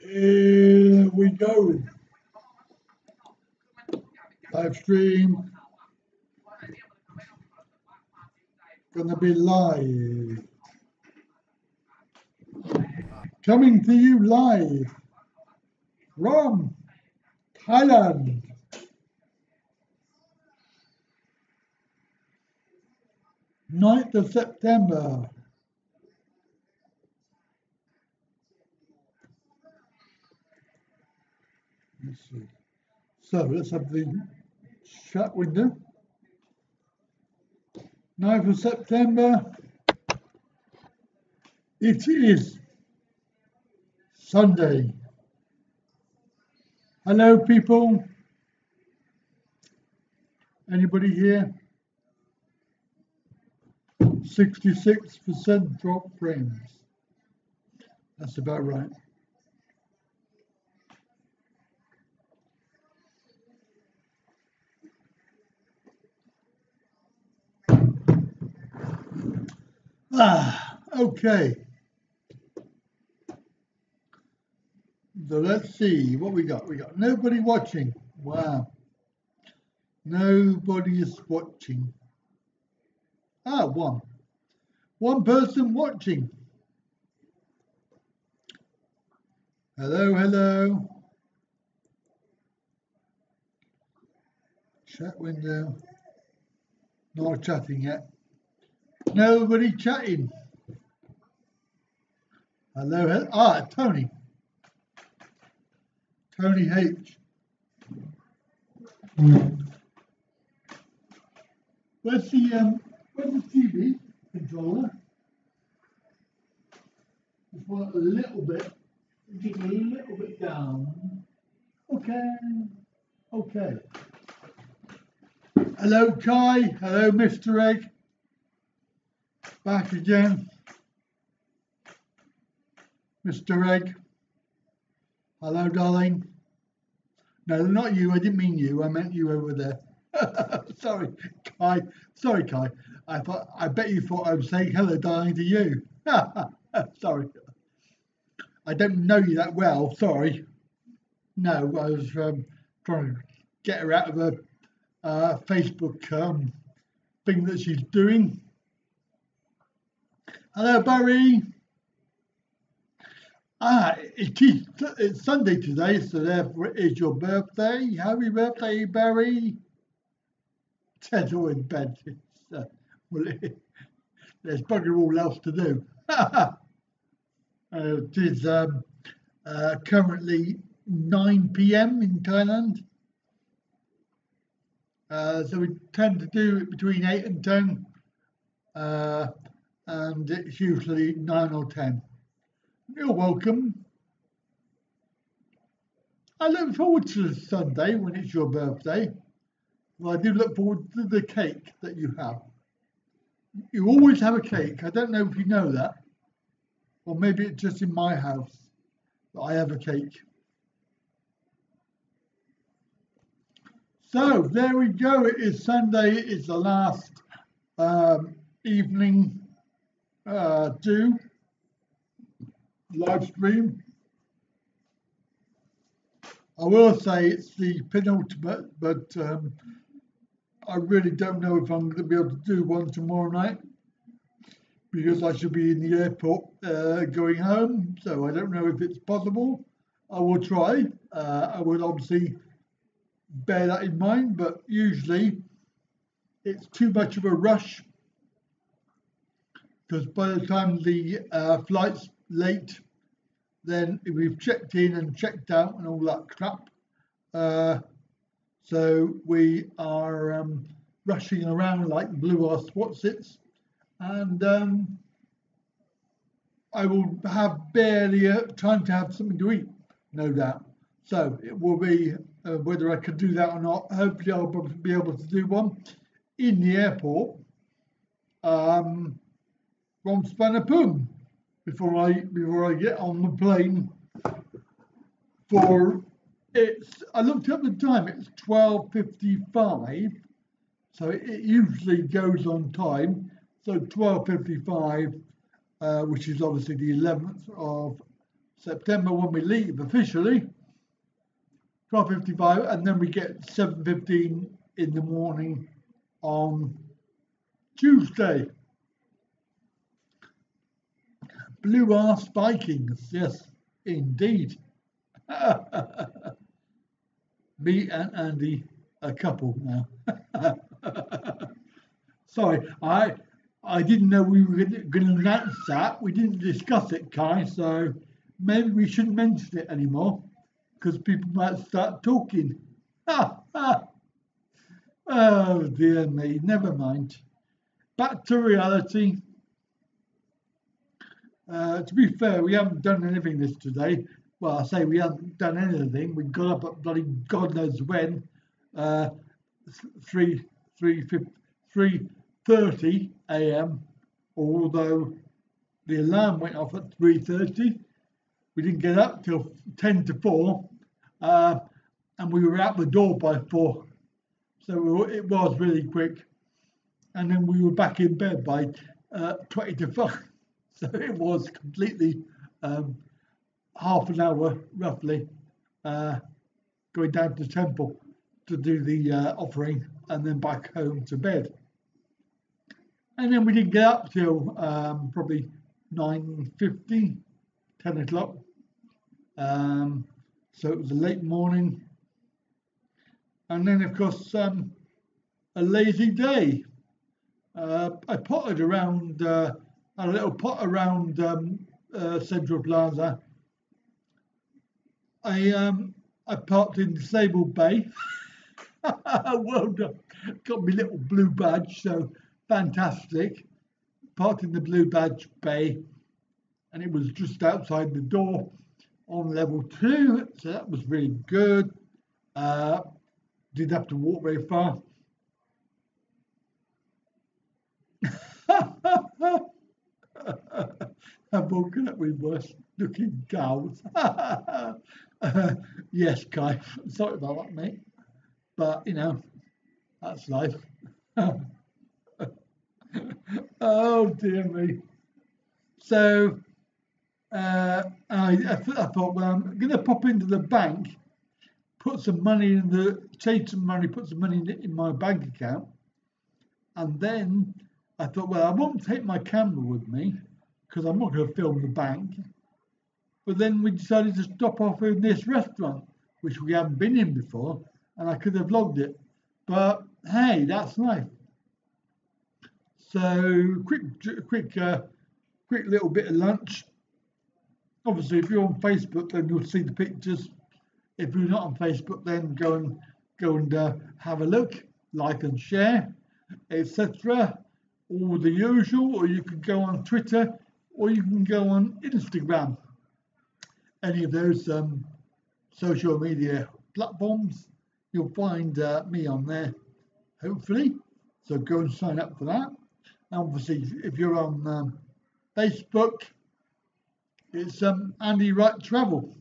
Here we go. Live stream. Gonna be live. Coming to you live from Thailand. 9th of September. Let's see. So let's have the chat window. 9th of September. It is Sunday. Hello, people. Anybody here? 66% drop frames. That's about right. Okay. So let's see what we got. We got nobody watching. Wow. Nobody is watching. One person watching. Hello, hello. Chat window. Not chatting yet. Nobody chatting. Hello, hello. Tony. Tony H. Where's the TV controller? Just want a little bit down. Okay. Hello, Kai. Hello, Mr. Egg. Back again. Mr. Egg. Hello, darling. No, not you. I didn't mean you. I meant you over there. Sorry, Kai. I bet you thought I was saying hello, darling, to you. Sorry. I don't know you that well. Sorry. No, I was trying to get her out of a Facebook thing that she's doing. Hello, Barry. It's Sunday today, so therefore it is your birthday. Happy birthday, Barry. Ted's all in bed. There's bugger all else to do. It is currently 9 p.m. in Thailand. So we tend to do it between 8 and 10. And it's usually 9 or 10. You're welcome. I look forward to Sunday when it's your birthday. Well, I do look forward to the cake that you have. You always have a cake. I don't know if you know that. Or maybe it's just in my house that I have a cake. So there we go. It is Sunday. It's the last evening do live stream. I will say it's the penultimate, but I really don't know if I'm going to be able to do one tomorrow night because I should be in the airport going home. So I don't know if it's possible. I will try. I will obviously bear that in mind, but usually it's too much of a rush because by the time the flight's late, then we've checked in and checked out and all that crap. So we are rushing around like blue ass whatsits, and I will have barely time to have something to eat, no doubt. So it will be whether I can do that or not. Hopefully I'll be able to do one in the airport from Spanapum before I get on the plane. I looked up the time. It's 12:55, so it usually goes on time. So 12:55, which is obviously the 11th of September when we leave officially, 12:55, and then we get 7:15 in the morning on Tuesday. Blue Arse Vikings, yes, indeed. Me and Andy, a couple now. Sorry, I didn't know we were going to announce that. We didn't discuss it, Kai, so maybe we shouldn't mention it anymore because people might start talking. Oh dear me, never mind. Back to reality. To be fair, we haven't done anything this today. Well, I say we haven't done anything. We got up at bloody God knows when, 3:30 a.m. Although the alarm went off at 3:30, we didn't get up till 10 to 4, and we were out the door by 4. So it was really quick. And then we were back in bed by 20 to 5. So it was completely half an hour, roughly, going down to the temple to do the offering and then back home to bed. And then we didn't get up till probably 9:50, 10 o'clock. So it was a late morning. And then, of course, a lazy day. I potted around, a little pot around Central Plaza. I parked in Disabled Bay. Well done. Got my little blue badge, so fantastic. Parked in the blue badge bay, and it was just outside the door on level 2, so that was really good. Didn't have to walk very far. I've woken up with worse looking cows. Yes, Kai, sorry about that, mate. But, you know, that's life. Oh, dear me. So, I thought, well, I'm going to pop into the bank, put some money save some money, put some money in my bank account. And then I thought, well, I won't take my camera with me because I'm not going to film the bank. But then we decided to stop off in this restaurant, which we haven't been in before, and I could have vlogged it. But hey, that's life. So quick little bit of lunch. Obviously, if you're on Facebook, then you'll see the pictures. If you're not on Facebook, then go and have a look, like and share, etc. All the usual. Or you can go on Twitter, or you can go on Instagram. Any of those social media platforms, you'll find me on there, hopefully. So go and sign up for that. Obviously, if you're on Facebook, it's Andy Wright Travel.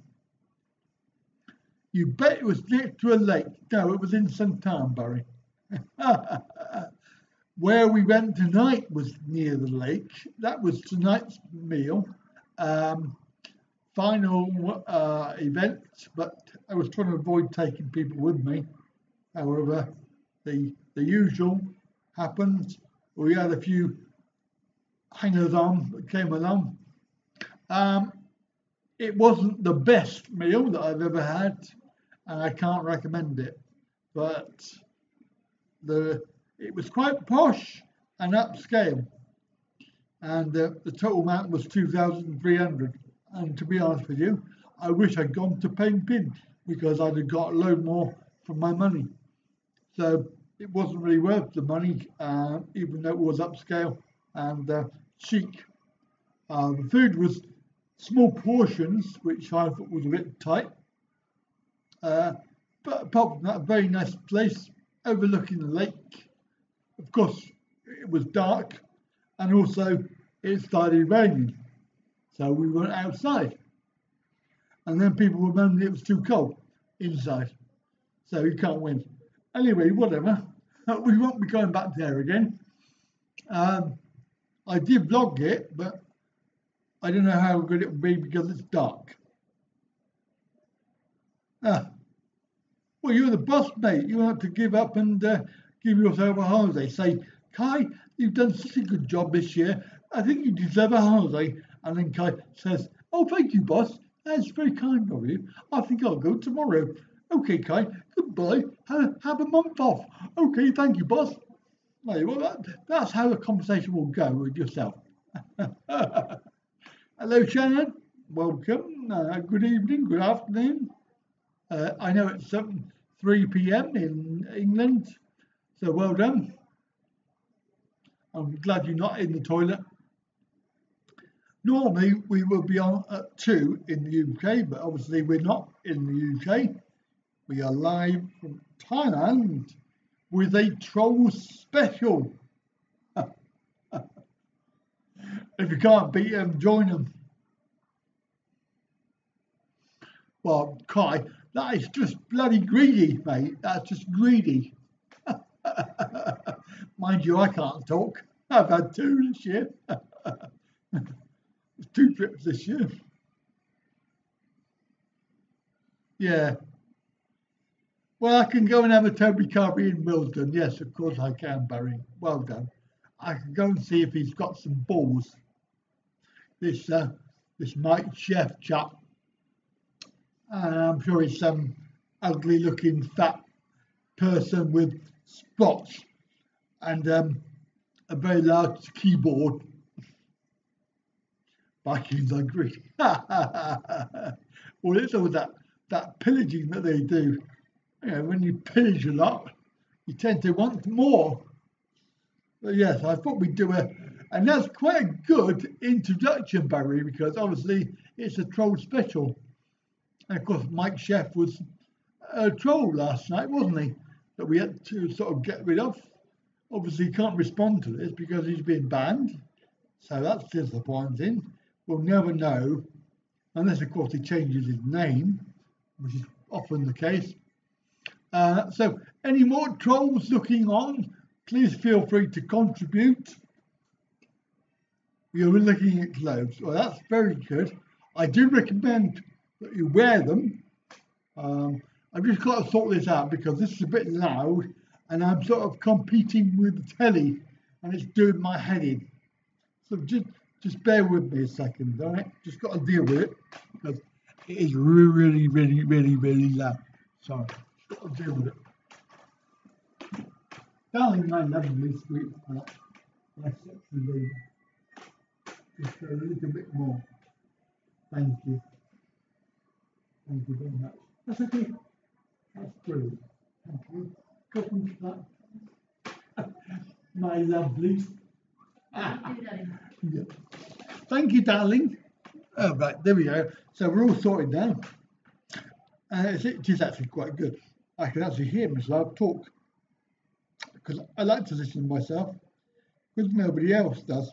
You bet it was next to a lake. No, it was in St. Barry. Where we went tonight was near the lake. That was tonight's meal. Final event, but I was trying to avoid taking people with me. However, the usual happened. We had a few hangers-on that came along. It wasn't the best meal that I've ever had, and I can't recommend it. But it was quite posh and upscale, and the total amount was 2,300. And to be honest with you, I wish I'd gone to Painpin because I'd have got a load more for my money. So it wasn't really worth the money, even though it was upscale and chic. The food was small portions, which I thought was a bit tight. But apart from that, a very nice place overlooking the lake. Of course, it was dark, and also it started raining. So we went outside. And then people were moaning it was too cold inside. So you can't win. Anyway, whatever. We won't be going back there again. I did vlog it, but I don't know how good it will be because it's dark. Uh, well, you're the boss, mate. You have to give up and give yourself a holiday. Say, Kai, you've done such a good job this year. I think you deserve a holiday. And then Kai says, oh, thank you, boss. That's very kind of you. I think I'll go tomorrow. Okay, Kai, goodbye. Have a month off. Okay, thank you, boss. Well, that's how the conversation will go with yourself. Hello, Shannon. Welcome. Good evening, good afternoon. I know it's 3 p.m. in England, so well done. I'm glad you're not in the toilet. Normally, we will be on at 2 in the UK, but obviously we're not in the UK. We are live from Thailand with a troll special. If you can't beat them, join them. Well, Kai, that is just bloody greedy, mate. That's just greedy. Mind you, I can't talk. I've had 2 this year. 2 trips this year. Yeah. Well, I can go and have a Toby Carby in Wilton. Yes, of course I can, Barry. Well done. I can go and see if he's got some balls. This Mike Chef chap. I'm sure he's some ugly-looking fat person with spots and a very large keyboard. Vikings are greedy. Well, it's all that pillaging that they do. You know, when you pillage a lot, you tend to want more. But yes, I thought we'd do and that's quite a good introduction, Barry, because obviously it's a troll special. And of course, Mike Chef was a troll last night, wasn't he? That we had to sort of get rid of. Obviously, he can't respond to this because he's been banned. So that's disappointing. We'll never know, unless, of course, he changes his name, which is often the case. So, any more trolls looking on, please feel free to contribute. You're looking at clothes. Well, that's very good. I do recommend that you wear them. I've just got to sort this out because this is a bit loud and I'm sort of competing with the telly and it's doing my head in. So just bear with me a second, all right? Just got to deal with it because it is really, really, really, really loud. Sorry, just got to deal with it. Darling, my lovely sweet heart, my sexy lady. Just a little bit more. Thank you. Thank you very much. That's okay. That's brilliant. Thank you. Welcome to that. My lovely. Yeah. Thank you, darling. Oh, right, there we go. So we're all sorted now. It is actually quite good. I can actually hear myself talk because I like to listen to myself because nobody else does.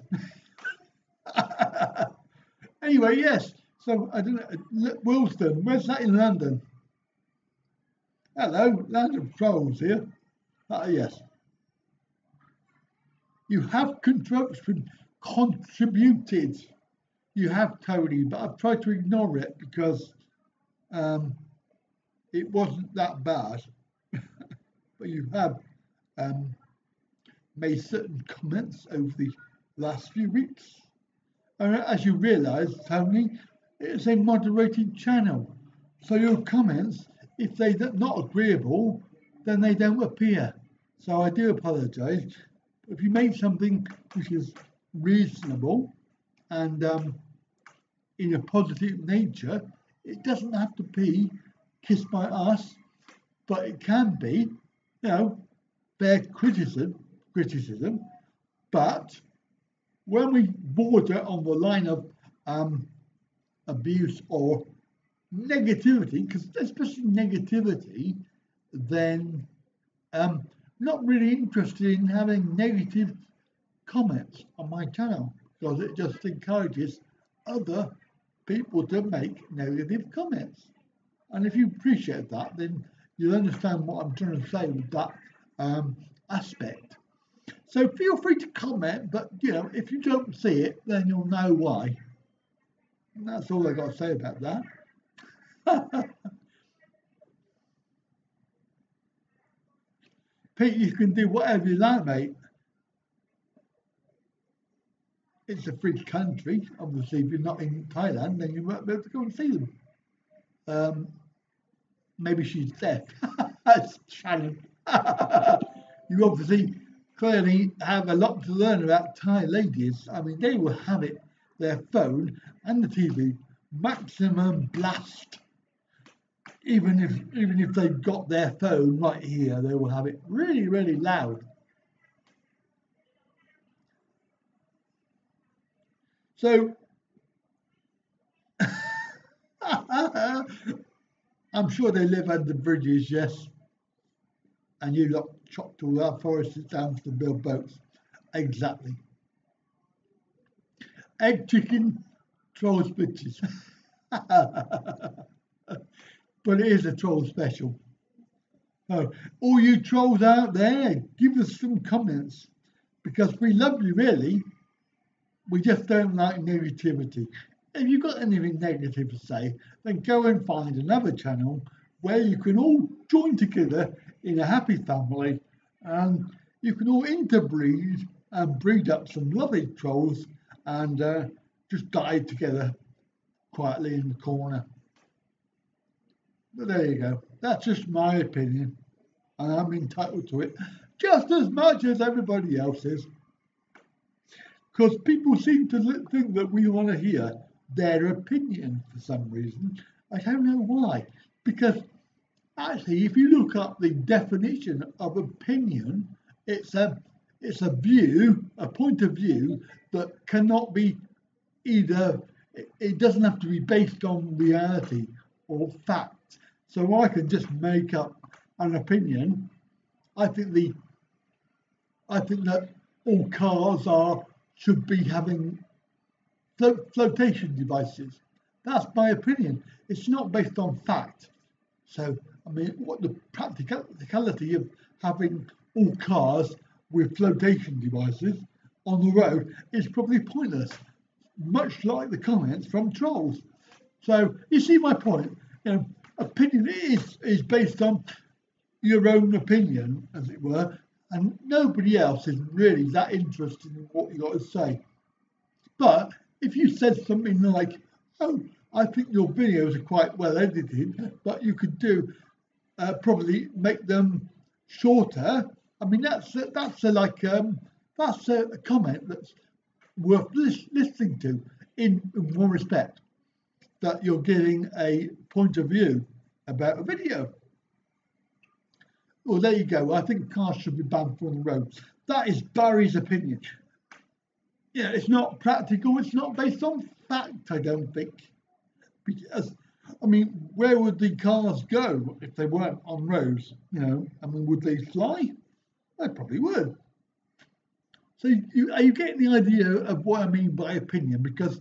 Anyway, yes. So I don't know. Wilston, where's that in London? Hello, Land of Trolls here. Yes. You have contributed. You have, Tony, but I've tried to ignore it because it wasn't that bad. But you have made certain comments over the last few weeks. As you realise, Tony, it's a moderated channel. So your comments, if they're not agreeable, then they don't appear. So I do apologise. If you make something which is reasonable and in a positive nature, it doesn't have to be kissed by us, but it can be, fair criticism. But when we border on the line of abuse or negativity, because especially negativity, then not really interested in having negative comments on my channel because it just encourages other people to make negative comments. And if you appreciate that, then you'll understand what I'm trying to say with that aspect. So feel free to comment, but if you don't see it, then you'll know why. And that's all I got to say about that. Pete, you can do whatever you like, mate. It's a free country. Obviously, if you're not in Thailand, then you won't be able to go and see them. Maybe she's deaf. That's Shannon. You obviously clearly have a lot to learn about Thai ladies. I mean, they will have it, their phone and the TV, maximum blast. Even if they've got their phone right here, they will have it really, really loud. So I'm sure they live under bridges, yes. And you lot chopped all our forests down to build boats. Exactly. Egg chicken, trolls bitches. But it is a troll special. So, all you trolls out there, give us some comments, because we love you really. We just don't like negativity. If you've got anything negative to say, then go and find another channel where you can all join together in a happy family, and you can all interbreed and breed up some lovely trolls and just die together quietly in the corner. But there you go. That's just my opinion, and I'm entitled to it just as much as everybody else is. Because people seem to think that we want to hear their opinion for some reason. I don't know why. Because actually, if you look up the definition of opinion, it's a view, a point of view that cannot be either. It doesn't have to be based on reality or fact. So I can just make up an opinion. I think that all cars should be having flotation devices. That's my opinion. It's not based on fact. So, I mean, what the practicality of having all cars with flotation devices on the road is probably pointless, much like the comments from trolls. So, you see my point. You know, opinion is based on your own opinion, as it were, and nobody else is really that interested in what you got to say. But if you said something like, "Oh, I think your videos are quite well edited, but you could do probably make them shorter," I mean that's a comment that's worth listening to in one respect, that you're getting a point of view about a video. Well, there you go. I think cars should be banned from the road. That is Barry's opinion. Yeah, it's not practical. It's not based on fact, I don't think. Because, I mean, where would the cars go if they weren't on roads? You know, I mean, would they fly? They probably would. So are you getting the idea of what I mean by opinion? Because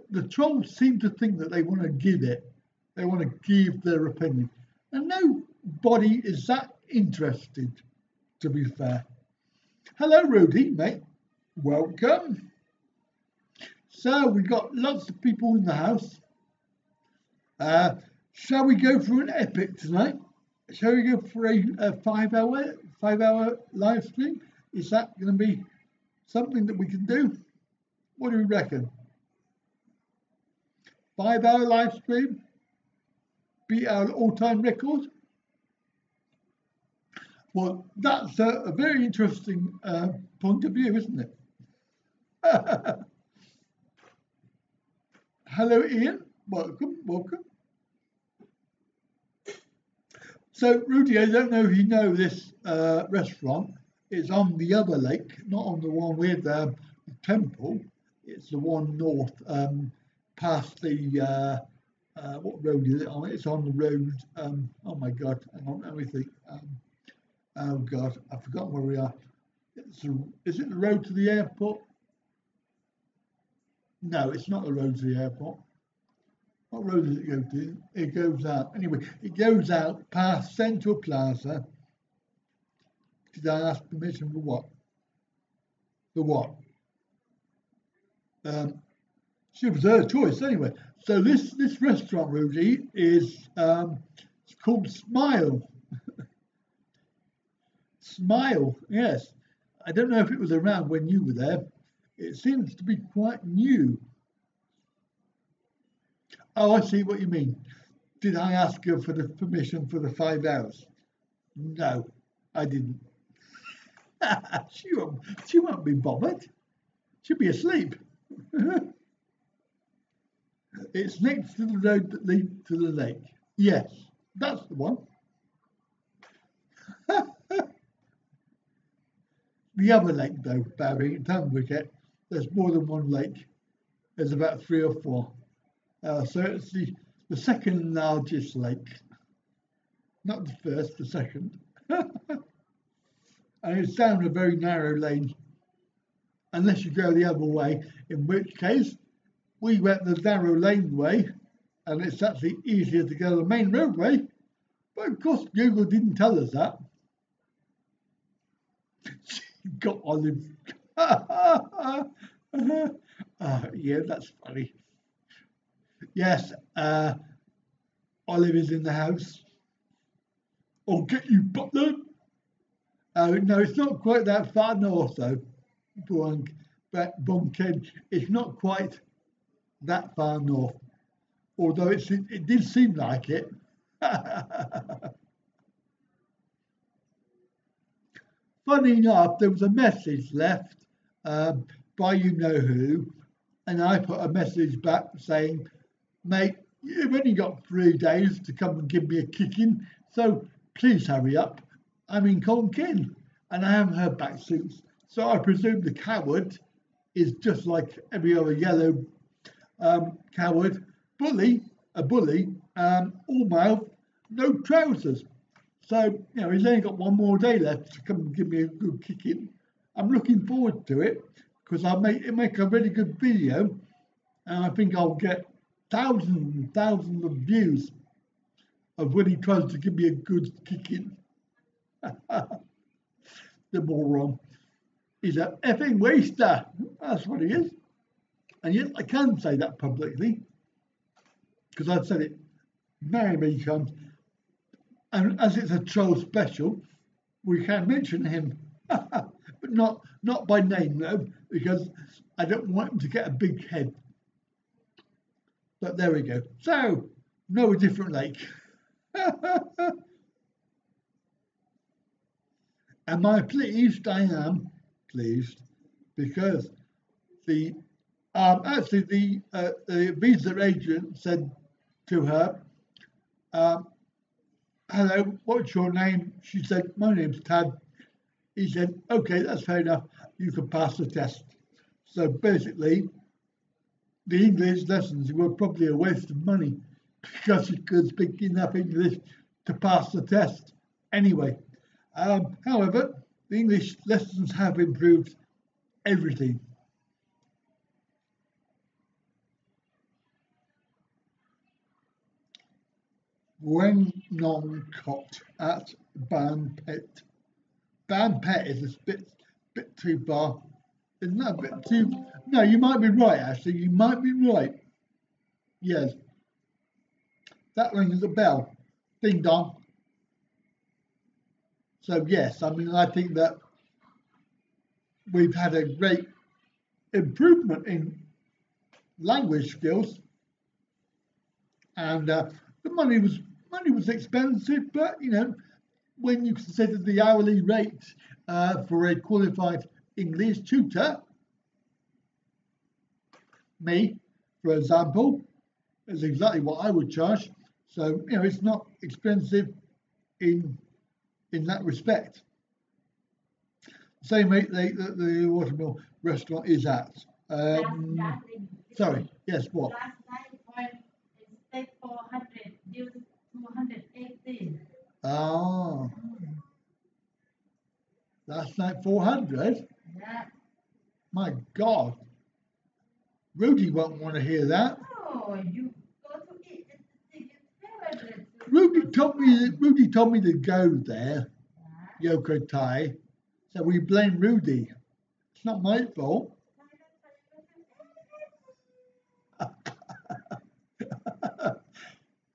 the trolls seem to think that they want to give it. They want to give their opinion. And nobody is that interested, to be fair. Hello, Rudy, mate. Welcome. So we've got lots of people in the house. Shall we go for an epic tonight? Shall we go for a 5-hour live stream? Is that going to be something that we can do? What do we reckon? 5-hour live stream? Beat our all-time record? Well, that's a very interesting point of view, isn't it? Hello, Ian. Welcome. So, Rudy, I don't know if you know this restaurant. It's on the other lake, not on the one with the temple. It's the one north, past the, what road is it on? It's on the road, oh my God, hang on, let me think. Oh God, I've forgotten where we are. Is it the road to the airport? No, it's not the road to the airport. What road does it go to? It goes out. Anyway, it goes out past Central Plaza. Did I ask permission for what? For what? She was her choice anyway. So this restaurant, Rudy, is it's called Smile. Smile, yes. I don't know if it was around when you were there. It seems to be quite new. Oh, I see what you mean. Did I ask her for the permission for the 5 hours? No, I didn't. She won't be bothered. She'll be asleep. It's next to the road that leads to the lake. Yes, that's the one. The other lake, though, Barry, don't forget, there's more than one lake. There's about 3 or 4. So it's the second largest lake. Not the first, the second. And it's down a very narrow lane, unless you go the other way, in which case we went the narrow lane way, and it's actually easier to go the main roadway. But of course, Google didn't tell us that. She got Olive. Yeah, that's funny. Yes, Olive is in the house. I'll get you, butler. No, it's not quite that far north, though. Bunken. It's not quite that far north, although it did seem like it. Funny enough, there was a message left by you know who, and I put a message back saying, mate, you've only got 3 days to come and give me a kicking, so please hurry up. I'm in Conkin, and I haven't heard back since. So I presume the coward is just like every other yellow coward, a bully, all mouth, no trousers. So, he's only got 1 more day left to come and give me a good kicking. I'm looking forward to it because I'll make a really good video, and I think I'll get thousands and thousands of views of when he tries to give me a good kicking. The moron. He's an effing waster. That's what he is. And yes, I can say that publicly because I've said it many, many times. And as it's a troll special, we can mention him, but not by name though, because I don't want him to get a big head. But there we go. So, no, a different lake. Am I pleased? I am pleased because the visa agent said to her, hello, what's your name? She said, my name's Tad. He said, okay, that's fair enough. You can pass the test. So basically, the English lessons were probably a waste of money because she could speak enough English to pass the test. Anyway, however, the English lessons have improved everything. When non-cot at Banpet. Banpet is a bit too far. Isn't that a bit too? No, you might be right, actually. You might be right. Yes. That rings a bell. Ding dong. So yes, I mean, I think that we've had a great improvement in language skills, and the money was expensive, but when you consider the hourly rate for a qualified English tutor, me, for example, is exactly what I would charge. So it's not expensive in that respect. Same rate the watermill restaurant is at. Sorry, yes, what? Last night instead 400, due 280. Oh, last night 400? Yeah. My God. Rudy won't want to hear that. Oh, you go to eat at the Rudy told me to go there, Yoko Tai. So we blame Rudy. It's not my fault.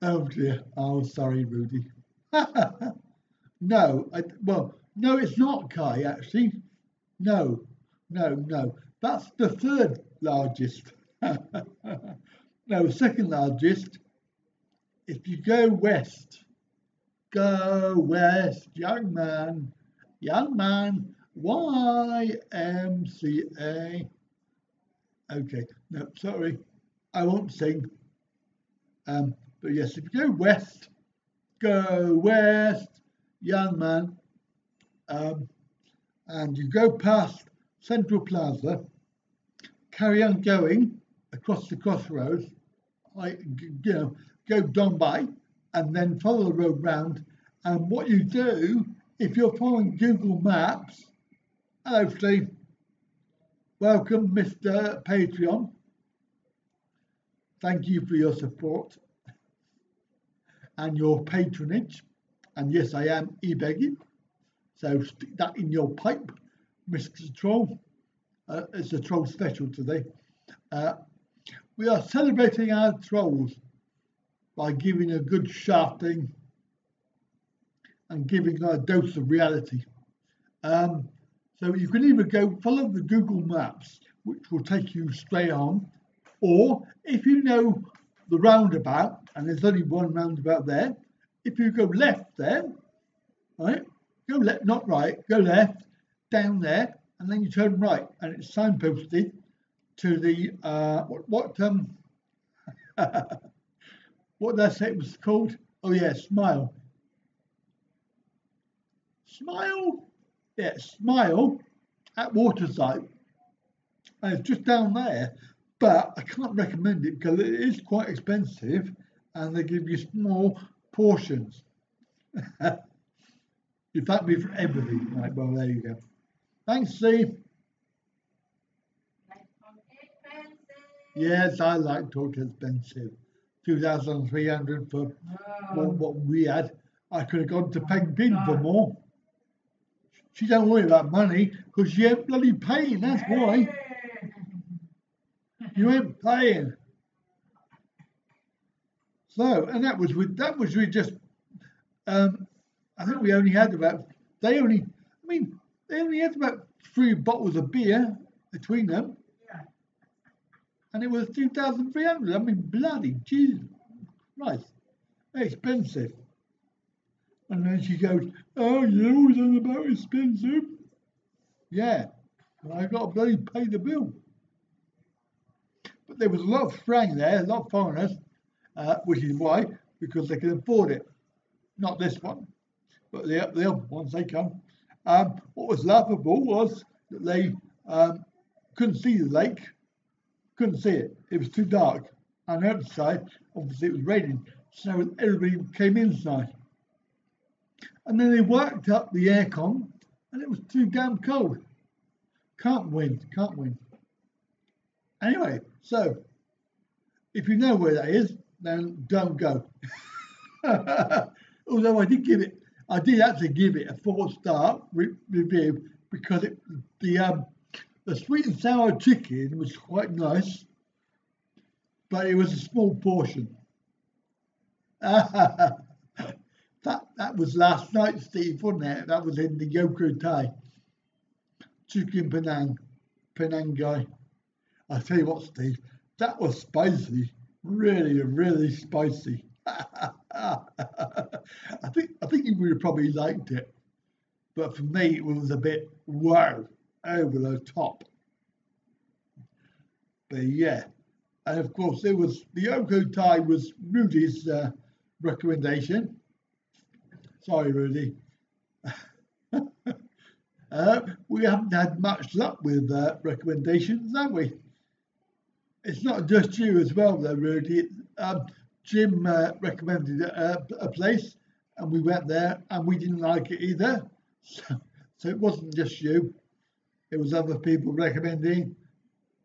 Oh dear. Oh, sorry, Rudy. No, well, No, it's not, Kai, actually. No, no. That's the third largest. No, second largest. If you go west, young man, YMCA. Okay, no, sorry, I won't sing. But yes, if you go west, young man, and you go past Central Plaza, carry on going across the crossroads, go down by, and then follow the road round. And what you do, if you're following Google Maps, hello Steve, welcome Mr. Patreon. Thank you for your support and your patronage. And yes, I am e-begging, so stick that in your pipe, Mr. Troll. It's a troll special today. We are celebrating our trolls by giving a good shafting and giving a dose of reality. So you can either go follow the Google Maps, which will take you straight on, or if you know the roundabout, and there's only one roundabout there, if you go left there, right, go left, not right, go left, down there, and then you turn right, and it's signposted to the, what did I say it was called? Oh yeah, Smile. Smile? Yeah, Smile at Waterside. And it's just down there, but I can't recommend it because it is quite expensive and they give you small portions. You thank me for everything. Right, well, there you go. Thanks, Steve. Yes, I like talk expensive. 2,300 for what we had. I could have gone to Peg Pin for more. She don't worry about money because she ain't bloody paying, that's why. You ain't paying. So, and that was with just, I think we only had about, they only had about 3 bottles of beer between them. And it was 2,300. I mean, bloody Jesus Christ, expensive. And then she goes, "Oh, you're always on about expensive." Yeah, I got to bloody pay the bill. But there was a lot of Frang there, a lot of foreigners, which is why, because they can afford it. Not this one, but the other ones, they come. What was laughable was that they couldn't see the lake, couldn't see it. It was too dark. And outside, obviously it was raining, so everybody came inside. And then they worked up the aircon, and it was too damn cold. Can't win. Anyway, so if you know where that is, then don't go. Although I did actually give it a 4-star review because the sweet and sour chicken was quite nice, but it was a small portion. That was last night, Steve, wasn't it? That was in the Yoko Thai. Chicken Penang guy. I tell you what, Steve, that was spicy. Really, really spicy. I think you would have probably liked it. But for me, it was a bit wow, over the top. But yeah. And of course, it was the Yoko Thai was Rudy's recommendation. Sorry, Rudy. We haven't had much luck with recommendations, have we? It's not just you as well, though, Rudy. Jim recommended a place, and we went there, and we didn't like it either. So it wasn't just you. It was other people recommending.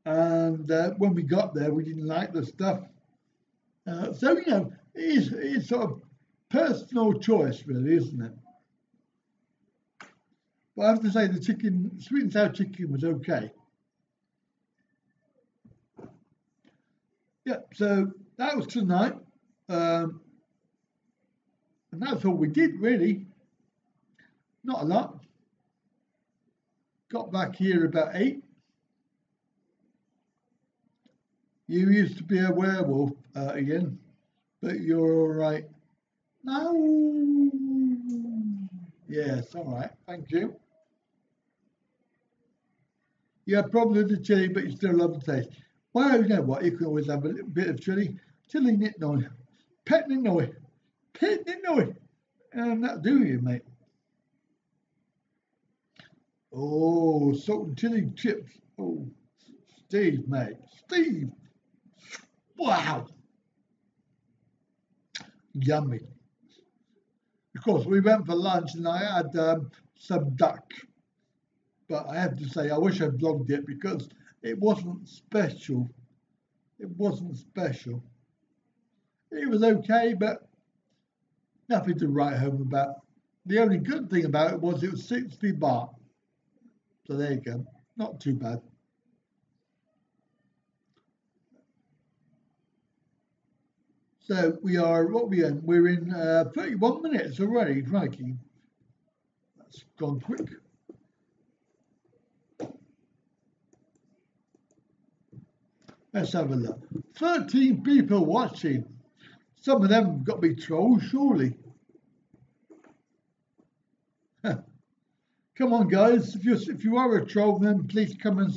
And when we got there, we didn't like the stuff. So, it is sort of personal choice, really, isn't it? But I have to say, the sweet and sour chicken was okay. Yeah, so that was tonight. And that's all we did, really. Not a lot. got back here about 8. You used to be a werewolf again, but you're all right now. Yes, all right. Thank you. You have problems with the chili, but you still love the taste. Well, you know what? You can always have a little bit of chili. Chili nit noi. Pet nit noi. Pet nit noi. And that'll do you, mate. Oh, salt and chili chips. Oh, Steve, mate. Steve. Wow. Yummy. Of course, we went for lunch and I had some duck. But I have to say, I wish I'd vlogged it because it wasn't special. It wasn't special. It was okay, but nothing to write home about. The only good thing about it was 60 baht. So there you go. Not too bad. So we are, what are we in? We're in 31 minutes already, crikey. That's gone quick. Let's have a look. 13 people watching. Some of them have got to be trolls, surely. Come on, guys. If you are a troll, then please come and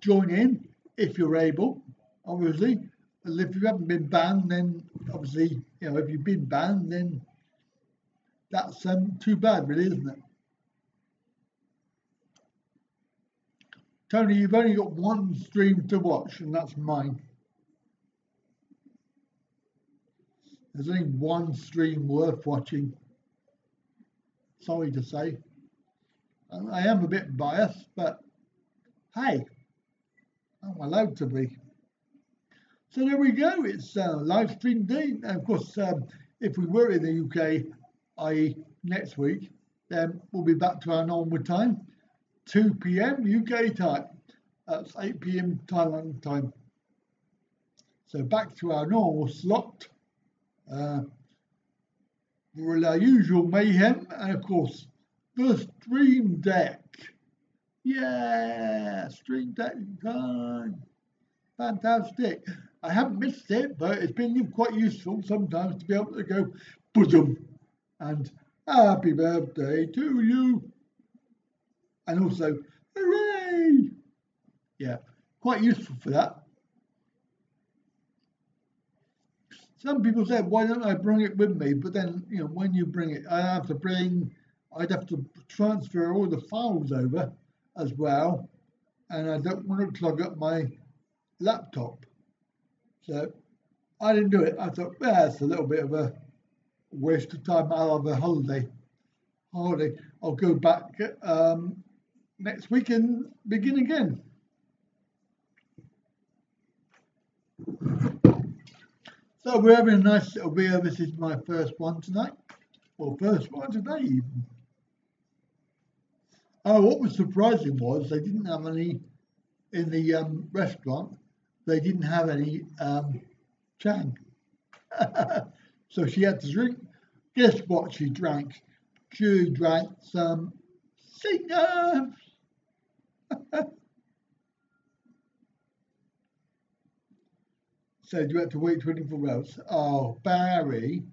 join in if you're able, obviously. And if you haven't been banned, then obviously, if you've been banned, then that's too bad, really, isn't it? Tony, you've only got one stream to watch, and that's mine. There's only one stream worth watching. Sorry to say. I am a bit biased, but hey, I'm allowed to be. So there we go. It's live stream day. And of course, if we were in the UK, i.e. next week, then we'll be back to our normal time, 2 p.m. UK time. That's 8 p.m. Thailand time. So back to our normal slot. For our usual mayhem, and of course, the Stream Deck. Yeah, Stream Deck time. Fantastic. I haven't missed it, but it's been quite useful sometimes to be able to go boom and happy birthday to you. And also, hooray! Yeah, quite useful for that. Some people said, why don't I bring it with me? But then, when you bring it, I'd have to transfer all the files over as well. And I don't want to clog up my laptop. So I didn't do it. I thought, it's a little bit of a waste of time. I'll have a holiday. I'll go back next week and begin again. So we're having a nice little beer. This is my first one tonight. Well, first one today even. Oh, what was surprising was they didn't have any in the restaurant. They didn't have any Chang. So she had to drink. Guess what she drank? She drank some Singer. So you had to wait 24 hours. Oh, Barry.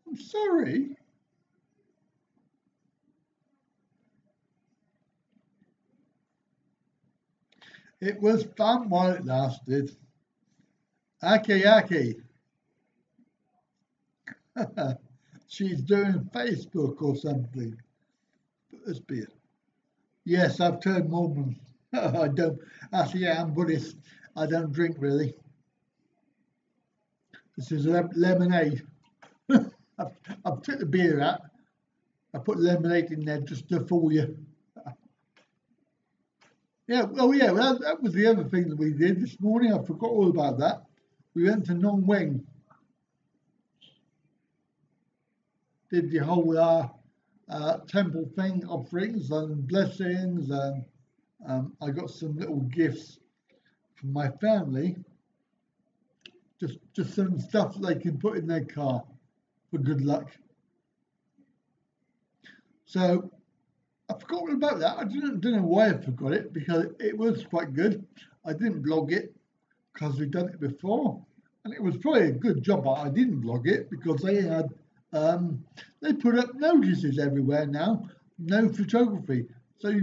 I'm sorry. It was fun while it lasted. Aki. She's doing Facebook or something. This beer. Yes, I've turned Mormon. I don't. Actually, I'm Buddhist. I don't drink really. This is lemonade. I've took the beer out. I put lemonade in there just to fool you. Yeah, well, that was the other thing that we did this morning. I forgot all about that. We went to Nong Weng. Did the whole temple thing, offerings and blessings, and I got some little gifts from my family. Just some stuff they can put in their car for good luck. So I forgot all about that. I don't know why I forgot it, because it was quite good. I didn't blog it because we'd done it before, and it was probably a good job I didn't blog it, because they put up notices everywhere now, no photography. So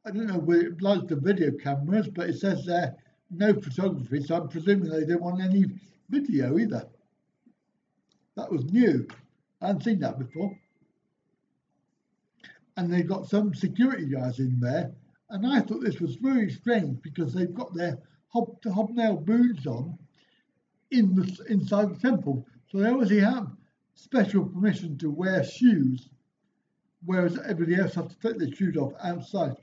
I don't know whether it likes the video cameras, but it says there no photography. So I'm presuming they don't want any video either. That was new. I hadn't seen that before. And they've got some security guys in there, and I thought this was very strange, because they've got their hobnail boots on inside the temple, so they obviously have special permission to wear shoes, whereas everybody else has to take their shoes off outside.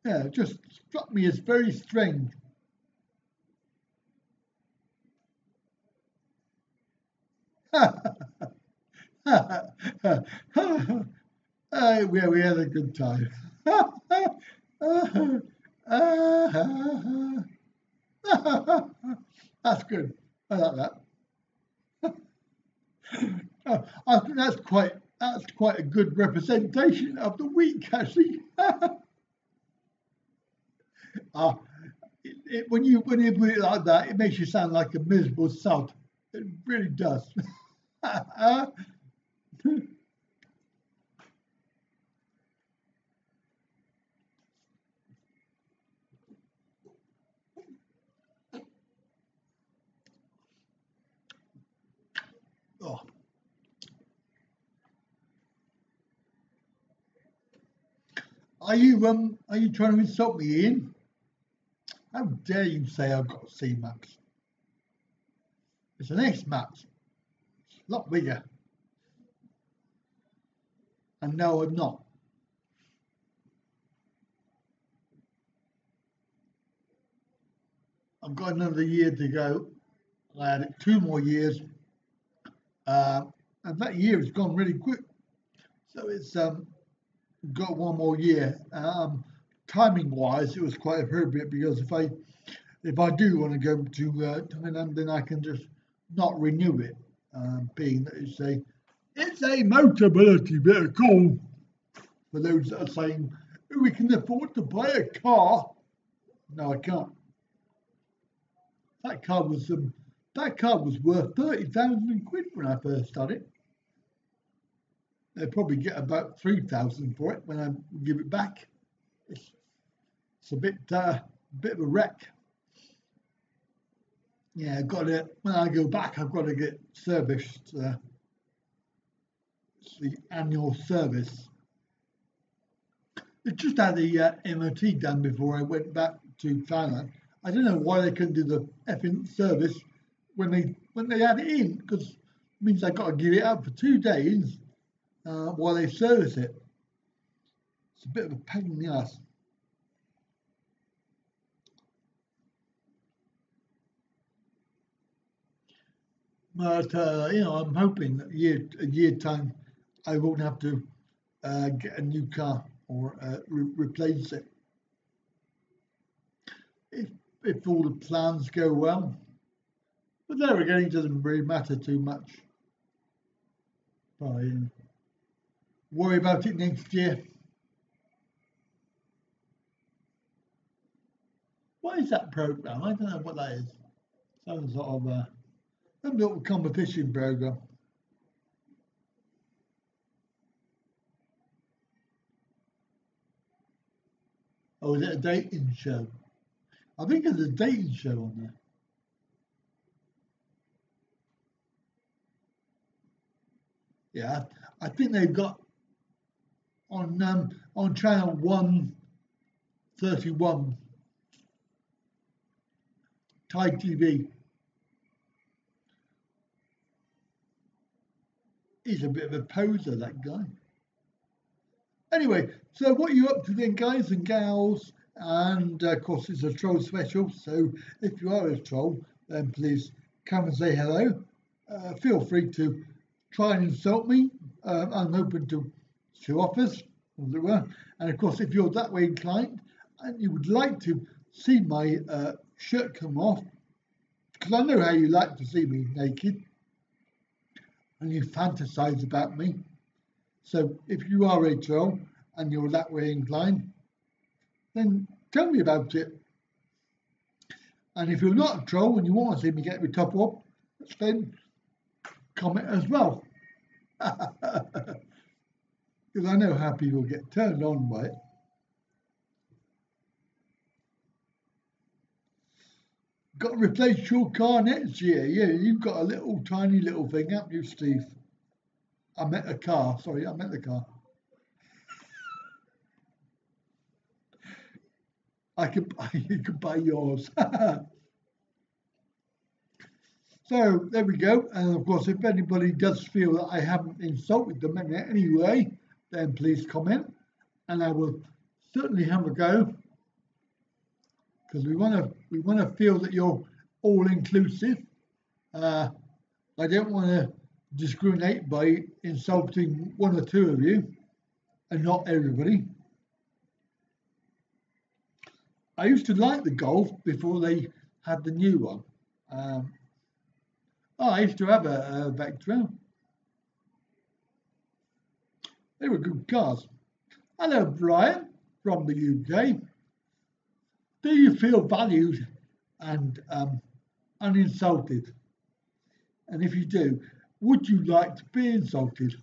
Yeah, it just struck me as very strange. We had a good time. That's good. I like that. I think that's quite a good representation of the week, actually. When you put it like that, it makes you sound like a miserable sod. It really does. Oh. Are you trying to insult me, Ian? How dare you say I've got a C Max? It's an S Max. It's a lot bigger. And no, I'm not. I've got another year to go. I had 2 more years, and that year has gone really quick. So it's got 1 more year. Timing wise, it was quite appropriate, because if I do want to go to Thailand, then I can just not renew it, being that it's a mobility vehicle. For those that are saying, we can afford to buy a car. No, I can't. That car was worth 30,000 quid when I first started. They'll probably get about 3,000 for it when I give it back. It's a bit of a wreck. Yeah, when I go back, I've got to get serviced. It's the annual service. It just had the MOT done before I went back to Thailand. I don't know why they couldn't do the effing service when they had it in, because it means I got to give it up for 2 days while they service it. It's a bit of a pain in the ass. But I'm hoping that a year time I won't have to get a new car or replace it. If all the plans go well. But there again, it doesn't really matter too much. But worry about it next year. What is that program? I don't know what that is. Some sort of some little competition program. Oh, is it a dating show? I think there's a dating show on there. Yeah, I think they've got on channel 131 Thai TV. He's a bit of a poser, that guy. Anyway, so what are you up to then, guys and gals? And of course, it's a troll special. So if you are a troll, then please come and say hello. Feel free to try and insult me. I'm open to offers, as it were. And of course, if you're that way inclined and you would like to see my shirt come off, because I know how you like to see me naked and you fantasize about me. So if you are a troll and you're that way inclined, then tell me about it. And if you're not a troll and you want to see me get my top up, then comment as well. Because I know how people get turned on by it. Got to replace your car next year. Yeah, you've got a little tiny little thing, haven't you, Steve? I meant a car. Sorry, I meant the car. You can buy yours. So there we go. And of course, if anybody does feel that I haven't insulted them in any way, then please comment, and I will certainly have a go. Because we want to feel that you're all inclusive. I don't want to discriminate by insulting one or two of you, and not everybody. I used to like the Golf before they had the new one. I used to have a Vectra. They were good cars. Hello, Brian from the UK. Do you feel valued and uninsulted? And if you do, would you like to be insulted?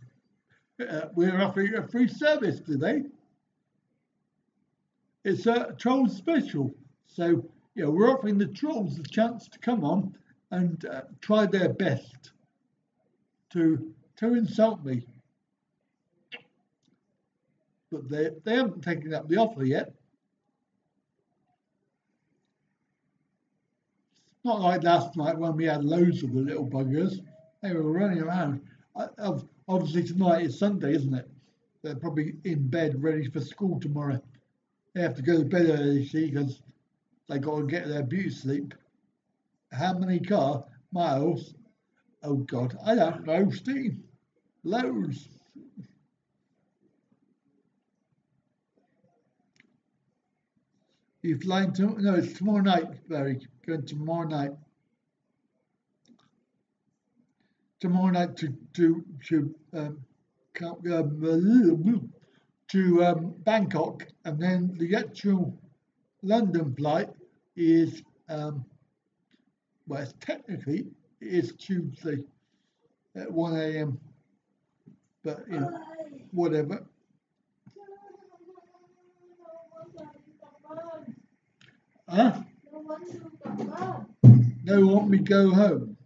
We're offering a free service today. It's a troll special. So, we're offering the trolls the chance to come on and try their best to insult me. But they haven't taken up the offer yet. Not like last night when we had loads of the little buggers. They were running around. Obviously tonight is Sunday, isn't it? They're probably in bed ready for school tomorrow. They have to go to bed early, see, because they got to get their beauty sleep. How many car miles? Oh God, I don't know, Steve. Loads. You're flying to? No, it's tomorrow night, Barry. Going tomorrow night. Tomorrow night to Bangkok, and then the actual London flight is it's technically it is Tuesday at 1 a.m. But whatever. Huh? They want me to go home.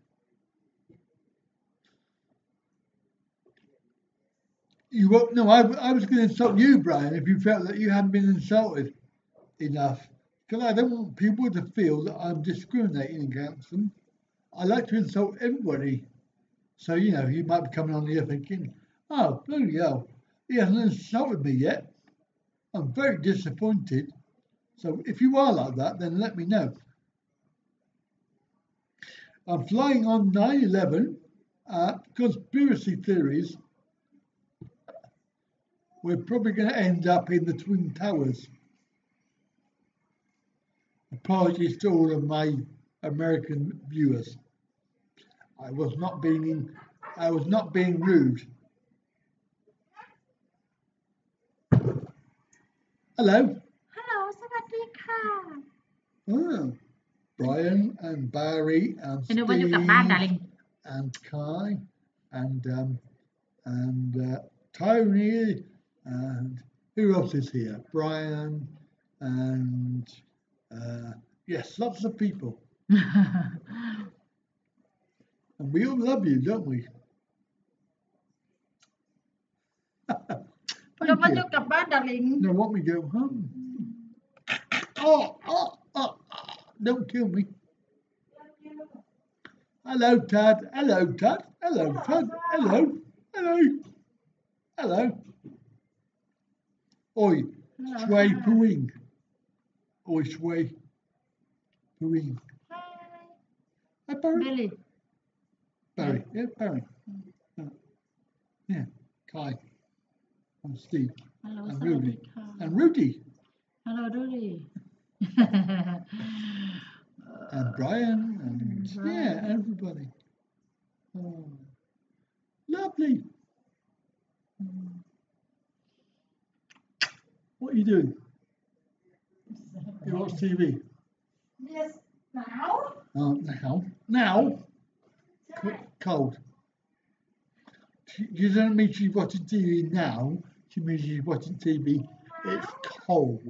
You won't, no, I was going to insult you, Brian, if you felt that you hadn't been insulted enough. Because I don't want people to feel that I'm discriminating against them. I like to insult everybody. So, you might be coming on here thinking, oh, bloody hell, he hasn't insulted me yet. I'm very disappointed. So if you are like that, then let me know. I'm flying on 9/11. Conspiracy theories. We're probably going to end up in the Twin Towers. Apologies to all of my American viewers. I was not being rude. Hello. Hello, สวัสดีค่ะ Brian and Barry and นึกว่าอยู่กลับบ้าน Steve darling and Kai and Tony and who else is here? Brian and yes, lots of people. And we all love you, don't we? นึกว่าอยู่กลับบ้าน darling No, want me to go home? Don't kill me. Hello, Tad. Hello, Tad. Hello, Tad. Hello. Hello. Hello. Oi, sway pooing. Oi, sway pooing. Hi, Barry. Billy Barry. Yeah, Barry. Yeah, Kai. And Steve. Hello, And สวัสดี Rudy. ค่ะ And Rudy. Hello, Rudy And Brian. And yeah, everybody. Oh, lovely. What are you doing? You watch TV? Yes, now. Oh, now? Yeah. Cold. You don't mean she's watching TV now. She means she's watching TV. It's cold.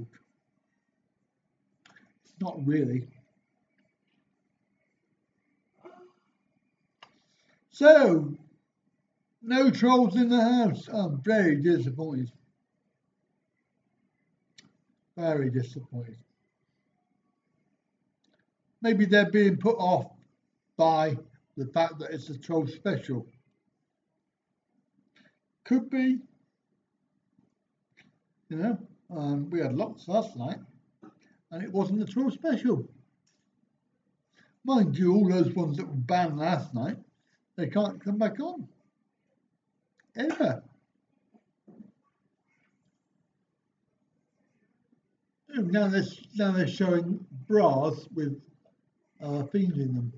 It's not really. So, no trolls in the house. I'm very disappointed. Very disappointed. Maybe they're being put off by the fact that it's a troll special. Could be. You know, we had lots last night, and it wasn't a troll special. Mind you, all those ones that were banned last night, they can't come back on. Ever. Now they're showing bras with things in them.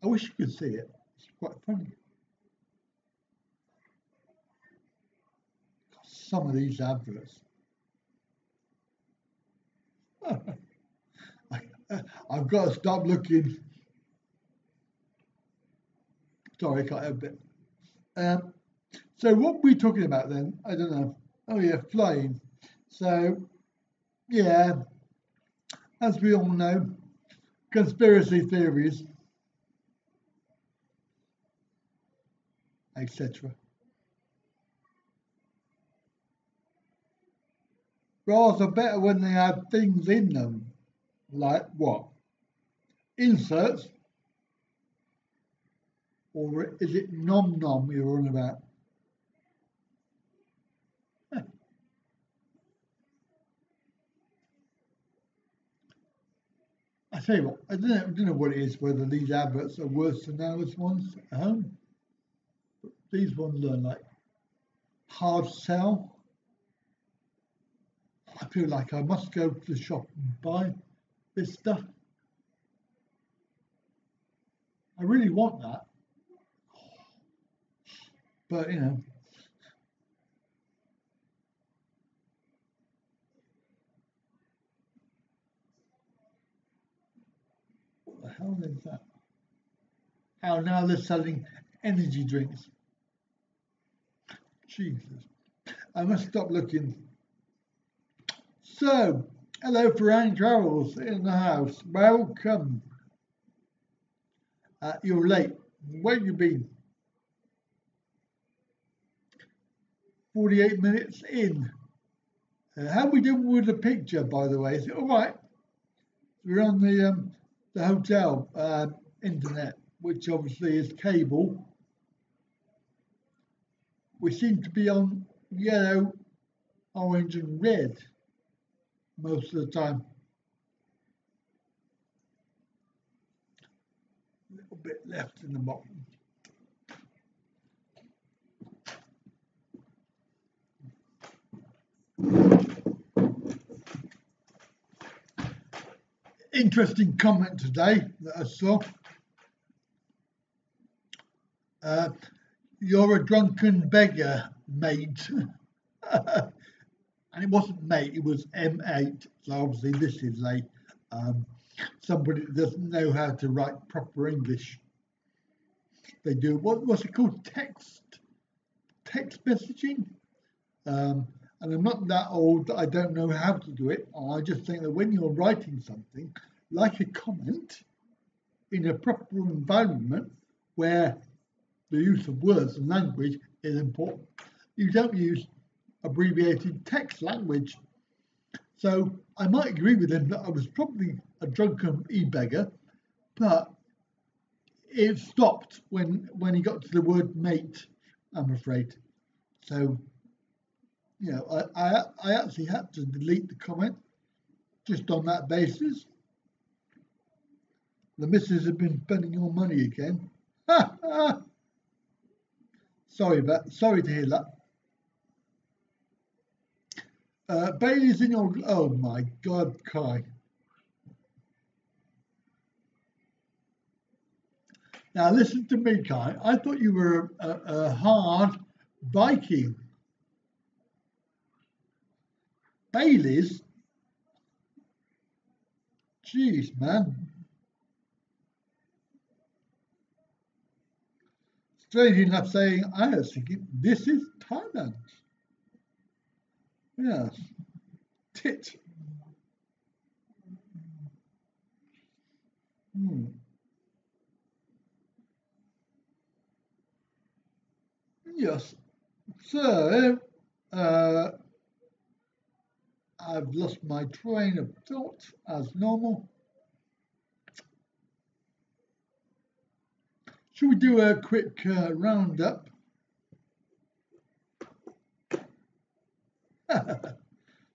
I wish you could see it. It's quite funny. Some of these adverts. I've got to stop looking. Sorry, I can't help it. So what are we talking about then? I don't know. Oh yeah, flying. So yeah, as we all know, conspiracy theories, etc. Bras are better when they have things in them. Like what? Inserts? Or is it nom nom you're on about? I tell you what, I don't know what it is, whether these adverts are worse than ours ones at home. But these ones are like hard sell. I feel like I must go to the shop and buy this stuff. I really want that. But you know, what the hell is that? How now they're selling energy drinks. Jesus. I must stop looking. So, hello Frank Travels in the house. Welcome. You're late. Where you been? 48 minutes in. How we doing with the picture, by the way? Is it all right? We're on the hotel internet, which obviously is cable. We seem to be on yellow, orange, and red most of the time. A little bit left in the bottom. Interesting comment today that I saw. You're a drunken beggar, mate. And it wasn't mate, it was M8. So obviously this is a somebody that doesn't know how to write proper English. They do what's it called? Text messaging. And I'm not that old that I don't know how to do it. I just think that when you're writing something, like a comment, in a proper environment where the use of words and language is important, you don't use abbreviated text language. So I might agree with him that I was probably a drunken e-beggar, but it stopped when he got to the word mate, I'm afraid. So, you know, I actually had to delete the comment just on that basis. The missus have been spending your money again. Sorry to hear that. Bailey's in your. Oh my God, Kai. Now listen to me, Kai. I thought you were a hard Viking. Baileys? Jeez, man. Strange enough saying, I was thinking, this is Thailand. Yes. Tit. Hmm. Yes. So, I've lost my train of thought as normal. Should we do a quick roundup?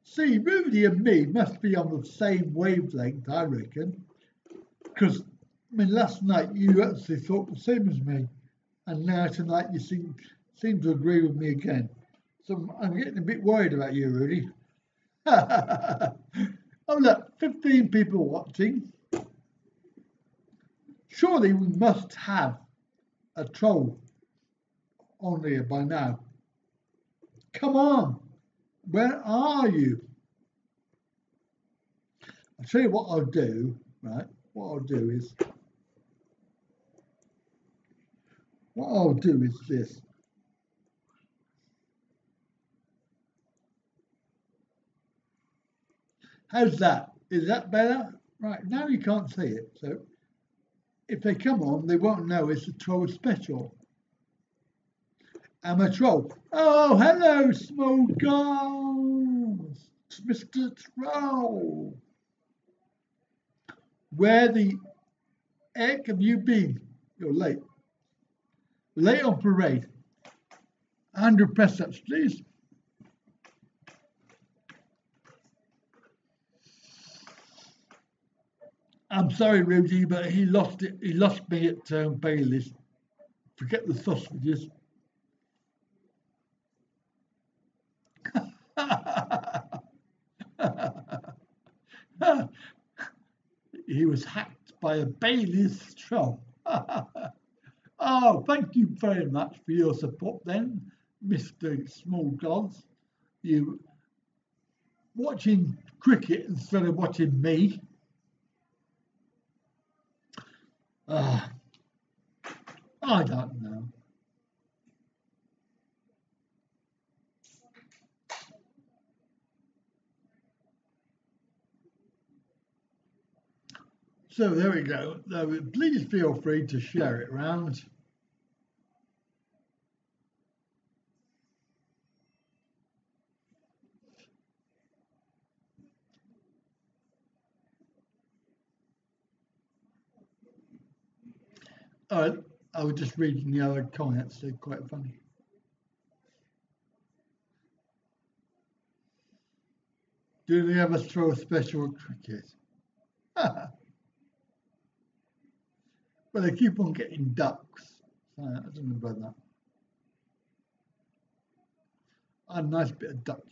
See, Rudy and me must be on the same wavelength, I reckon. Because, I mean, last night you actually thought the same as me, and now tonight you seem to agree with me again. So I'm getting a bit worried about you, Rudy. Oh, look, 15 people watching. Surely we must have a troll on here by now. Come on, where are you? I'll tell you what I'll do, right? What I'll do is this. How's that? Is that better? Right, now you can't see it. So if they come on, they won't know it's a troll special. I'm a troll. Oh, hello, small guys. It's Mr. Troll. Where the heck have you been? You're late. Late on parade. 100 press ups, please. I'm sorry, Rudy, but he lost it. He lost me at Bailey's. Forget the sausages. He was hacked by a Bailey's troll. Oh, thank you very much for your support then, Mr. Small Gods. You watching cricket instead of watching me. I don't know. So there we go. Please feel free to share it around. I was just reading the other comments. They're quite funny. Do they ever throw a special at cricket? Well, they keep on getting ducks. So I don't know about that. A nice bit of duck.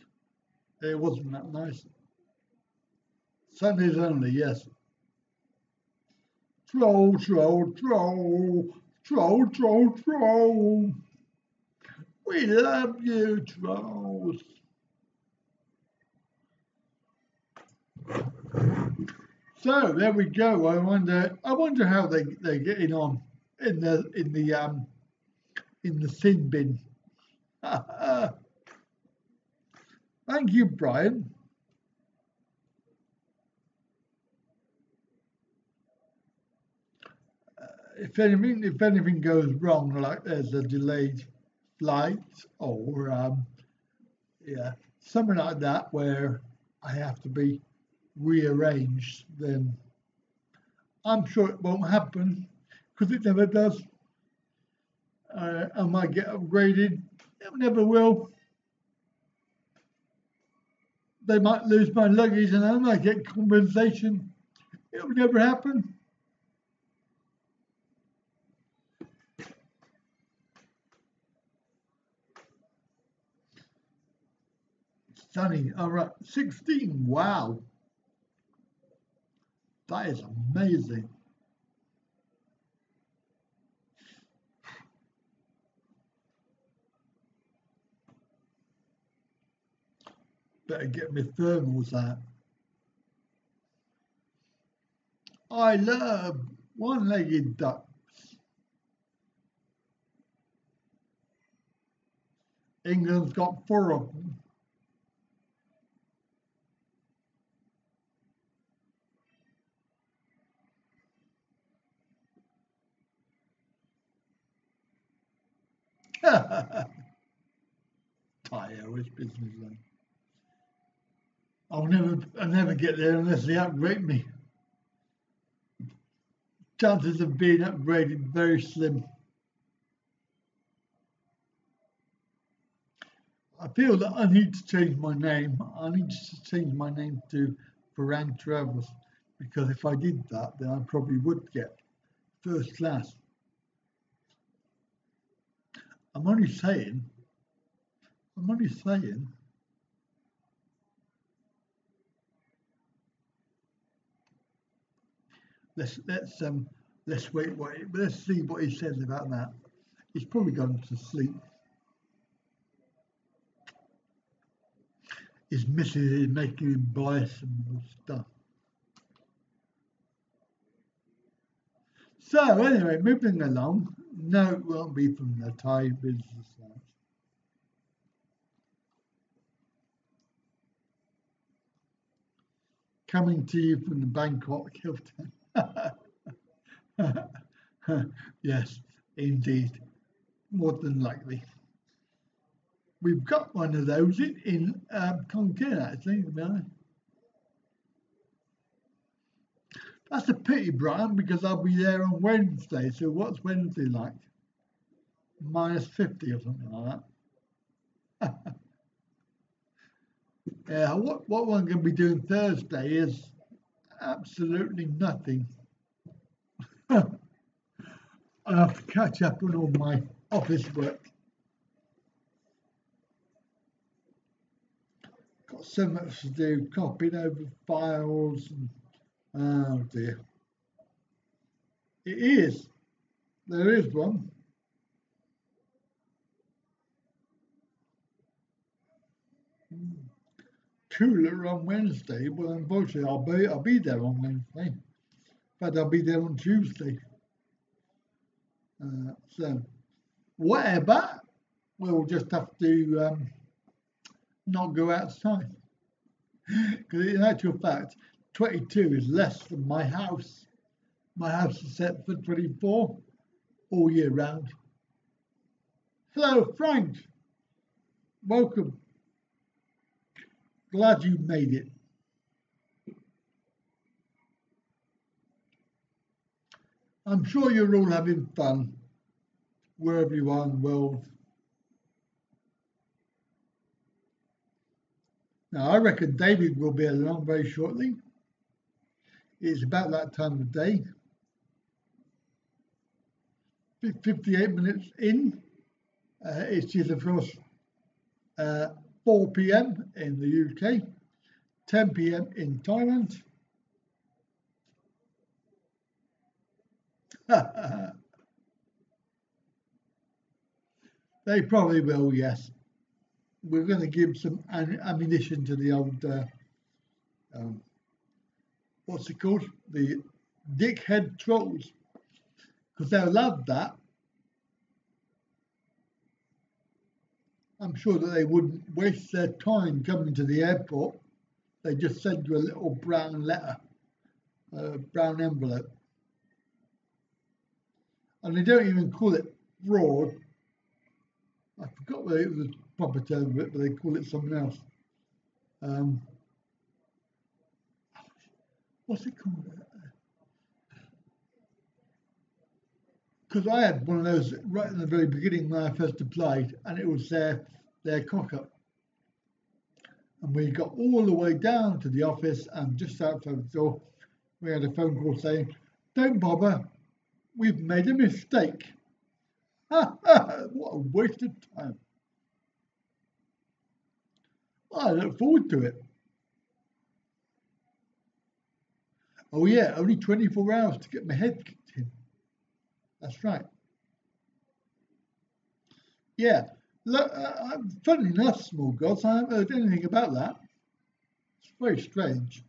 It wasn't that nice. Sundays only, yes. Troll, troll, troll, troll, troll, troll. We love you, trolls. So there we go. I wonder how they're getting on in the sin bin. Thank you, Brian. If anything goes wrong, like there's a delayed flight or something like that where I have to be rearranged, then I'm sure it won't happen because it never does. I might get upgraded. It never will. They might lose my luggage and I might get compensation. It will never happen. Sunny. All right. 16. Wow. That is amazing. Better get my thermals out. I love one-legged ducks. England's got 4 of them. Thai Airways business then. I'll never get there unless they upgrade me. Chances of being upgraded very slim. I feel that I need to change my name. I need to change my name to Farang Travels, because if I did that, then I probably would get first class. I'm only saying. Let's wait. Let's see what he says about that. He's probably gone to sleep. His missus is making him buy some stuff. So anyway, moving along. No, it won't be from the Thai business lounge. Coming to you from the Bangkok Hilton. Yes, indeed. More than likely. We've got one of those in Tonkin, actually, to be honest. That's a pity, Brian, because I'll be there on Wednesday. So what's Wednesday like? -50 or something like that. Yeah, what I'm going to be doing Thursday is absolutely nothing. I have to catch up on all my office work. Got so much to do, copying over files, and oh dear. It is. There is one. Cooler on Wednesday. Well, unfortunately, I'll be there on Wednesday, but I'll be there on Tuesday. So whatever, we'll just have to not go outside, because in actual fact, 22 is less than my house. My house is set for 24 all year round. Hello, Frank. Welcome. Glad you made it. I'm sure you're all having fun wherever you are in the world. Now, I reckon David will be along very shortly. It's about that time of day. 58 minutes in. It is, of course, 4 p.m. in the UK, 10 p.m. in Thailand. They probably will, yes. We're going to give some ammunition to the old, what's it called? The dickhead trolls, because they'll love that. I'm sure that they wouldn't waste their time coming to the airport. They just send you a little brown letter, a brown envelope. And they don't even call it fraud. I forgot what it was the proper term of it, but they call it something else. What's it called? Because I had one of those right in the very beginning when I first applied, and it was their cock-up. And we got all the way down to the office, and just outside the door, we had a phone call saying, "Don't bother, we've made a mistake." What a waste of time. I look forward to it. Oh yeah, only 24 hours to get my head kicked in. That's right. Yeah. Look, funny enough, small gods, I haven't heard anything about that. very strange.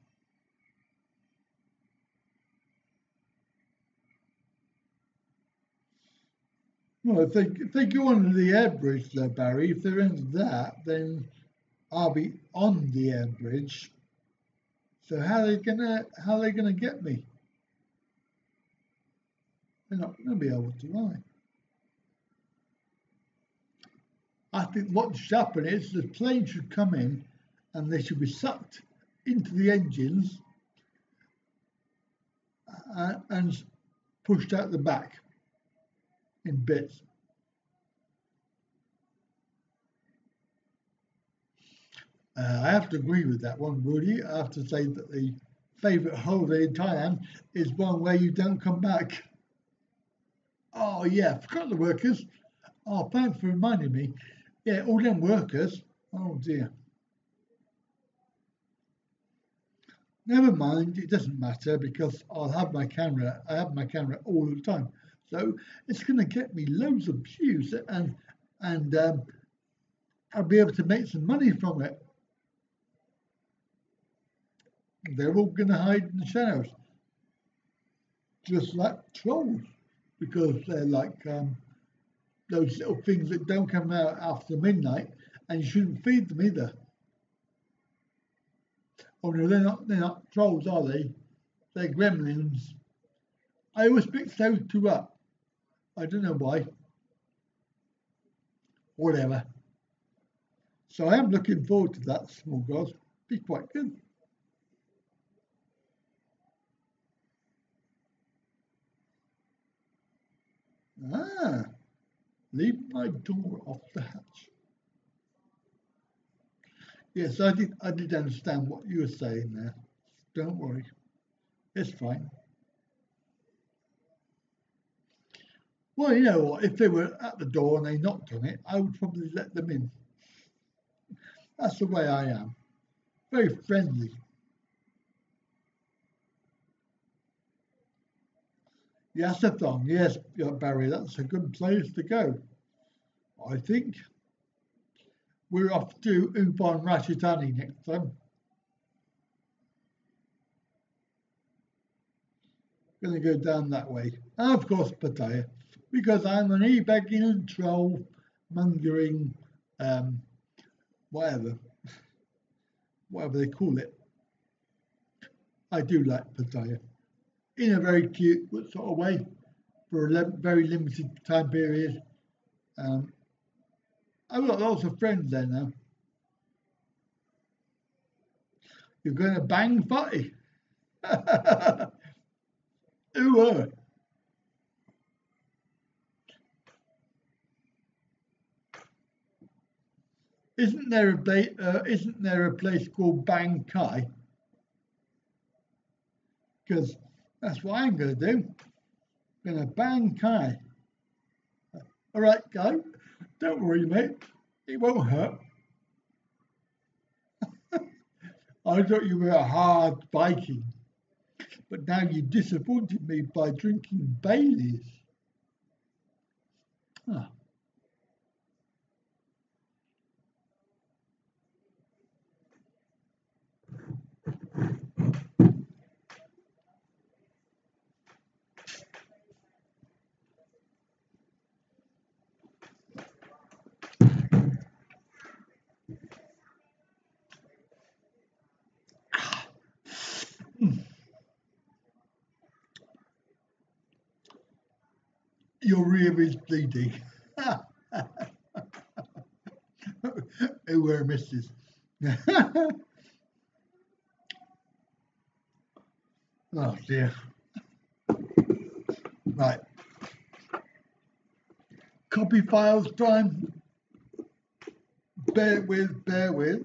Well, if they go under the air bridge there, Barry, if they're into that, then I'll be on the air bridge. So how are they gonna get me? They're not gonna be able to, are they? I think what should happen is the plane should come in and they should be sucked into the engines and pushed out the back in bits. I have to agree with that one, Rudy. I have to say that the favourite holiday in Thailand is one where you don't come back. Oh yeah, forgot the workers. Oh, thanks for reminding me. Yeah, all them workers. Oh dear. Never mind, it doesn't matter because I'll have my camera. I have my camera all the time, so it's going to get me loads of views, and I'll be able to make some money from it. They're all going to hide in the shadows, just like trolls, because they're like those little things that don't come out after midnight, and you shouldn't feed them either. Oh no, they're not trolls, are they? They're gremlins. I always pick those two up. I don't know why. Whatever. So I am looking forward to that, small girls. Be quite good. Ah, leave my door off the hatch. Yes, I did understand what you were saying there. Don't worry. It's fine. Well, you know what? If they were at the door and they knocked on it, I would probably let them in. That's the way I am. Very friendly. Yasathon, yes, Barry, that's a good place to go. I think we're off to Ubon Ratchathani next time. Going to go down that way. And of course, Pattaya, because I'm an e-begging and troll mongering, whatever they call it. I do like Pattaya in a very cute sort of way for a very limited time period. I've got lots of friends there now. You're going to bang Fatty. Who are? Isn't there a place called Bang Kai? Because that's what I'm going to do. I'm going to bang Kai. All right, Kai. Don't worry, mate. It won't hurt. I thought you were a hard Viking, but now you disappointed me by drinking Baileys. Ah. Your rear is bleeding. Who were misses? Oh dear. Right. Copy files time. Bear with. Bear with.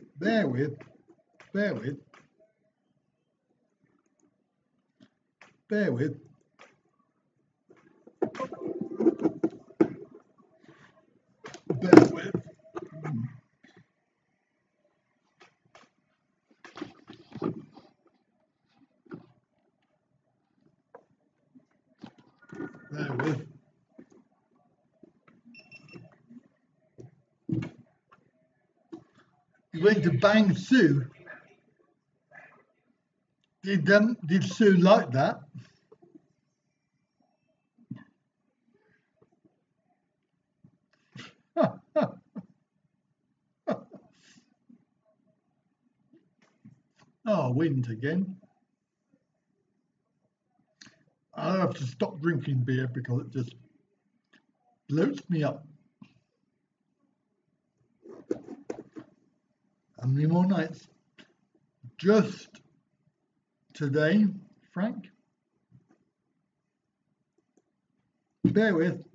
You went to Bang Sue. Did Sue like that? Oh, wind again. I have to stop drinking beer because it just bloats me up. How many more nights? Just today, Frank. Bear with.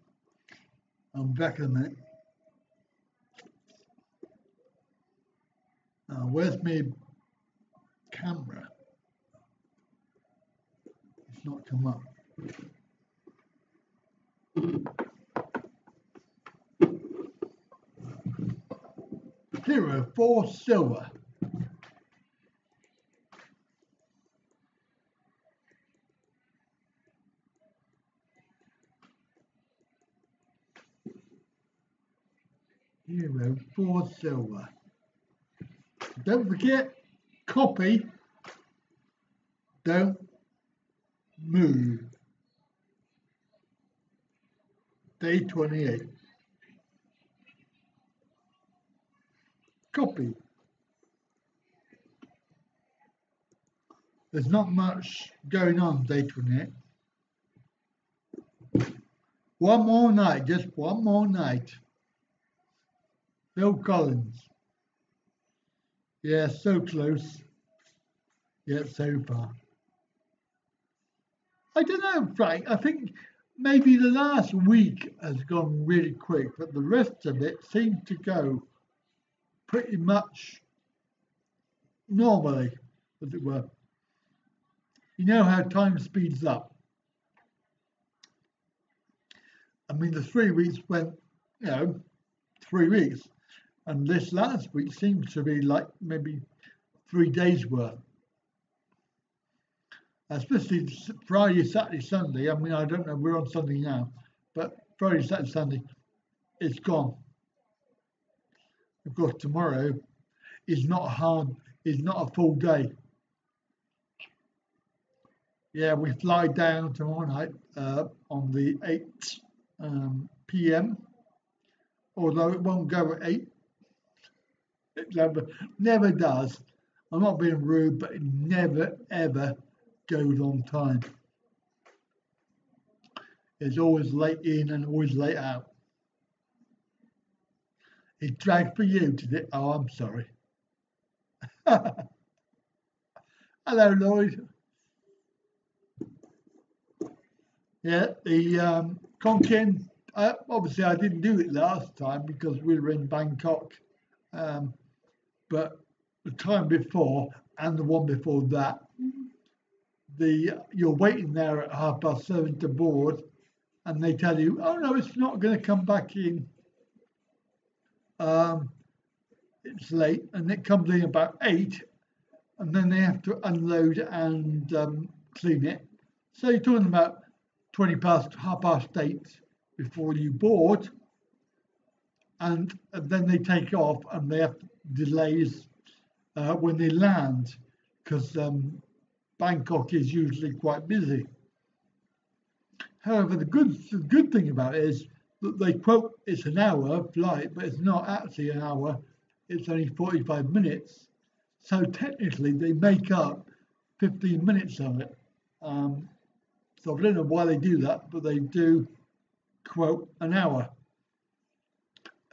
I'm back in a minute. Where's my camera? It's not come up. Zero 4 silver. Zero 4 silver. Don't forget, copy. Don't move. Day 28. Copy. There's not much going on day 28. One more night, just one more night. Phil Collins. Yeah, so close. Yet so far. I don't know, Frank. I think maybe the last week has gone really quick, but the rest of it seems to go pretty much normally, as it were. You know how time speeds up. I mean, the 3 weeks went, 3 weeks. And this last week seems to be like maybe 3 days worth. Especially Friday, Saturday, Sunday. I mean, I don't know, we're on Sunday now, but Friday, Saturday, Sunday, it's gone. Of course, tomorrow is not a full day. Yeah, we fly down tomorrow night on the 8 p.m. Although it won't go at 8. It never does. I'm not being rude, but it never, ever goes on time. It's always late in and always late out. It dragged for you today. Oh, I'm sorry. Hello, Lloyd. Yeah, the Konkan, obviously I didn't do it last time because we were in Bangkok. But the time before and the one before that, you're waiting there at 7:30 to board, and they tell you, oh no, it's not going to come back in. It's late, and it comes in about 8, and then they have to unload and clean it. So you're talking about 8:20 before you board, and then they take off, and they have delays when they land, because Bangkok is usually quite busy. However, the good thing about it is that they quote it's an hour flight, but it's not actually an hour. It's only 45 minutes. So technically, they make up 15 minutes of it. So I don't know why they do that, but they do quote an hour.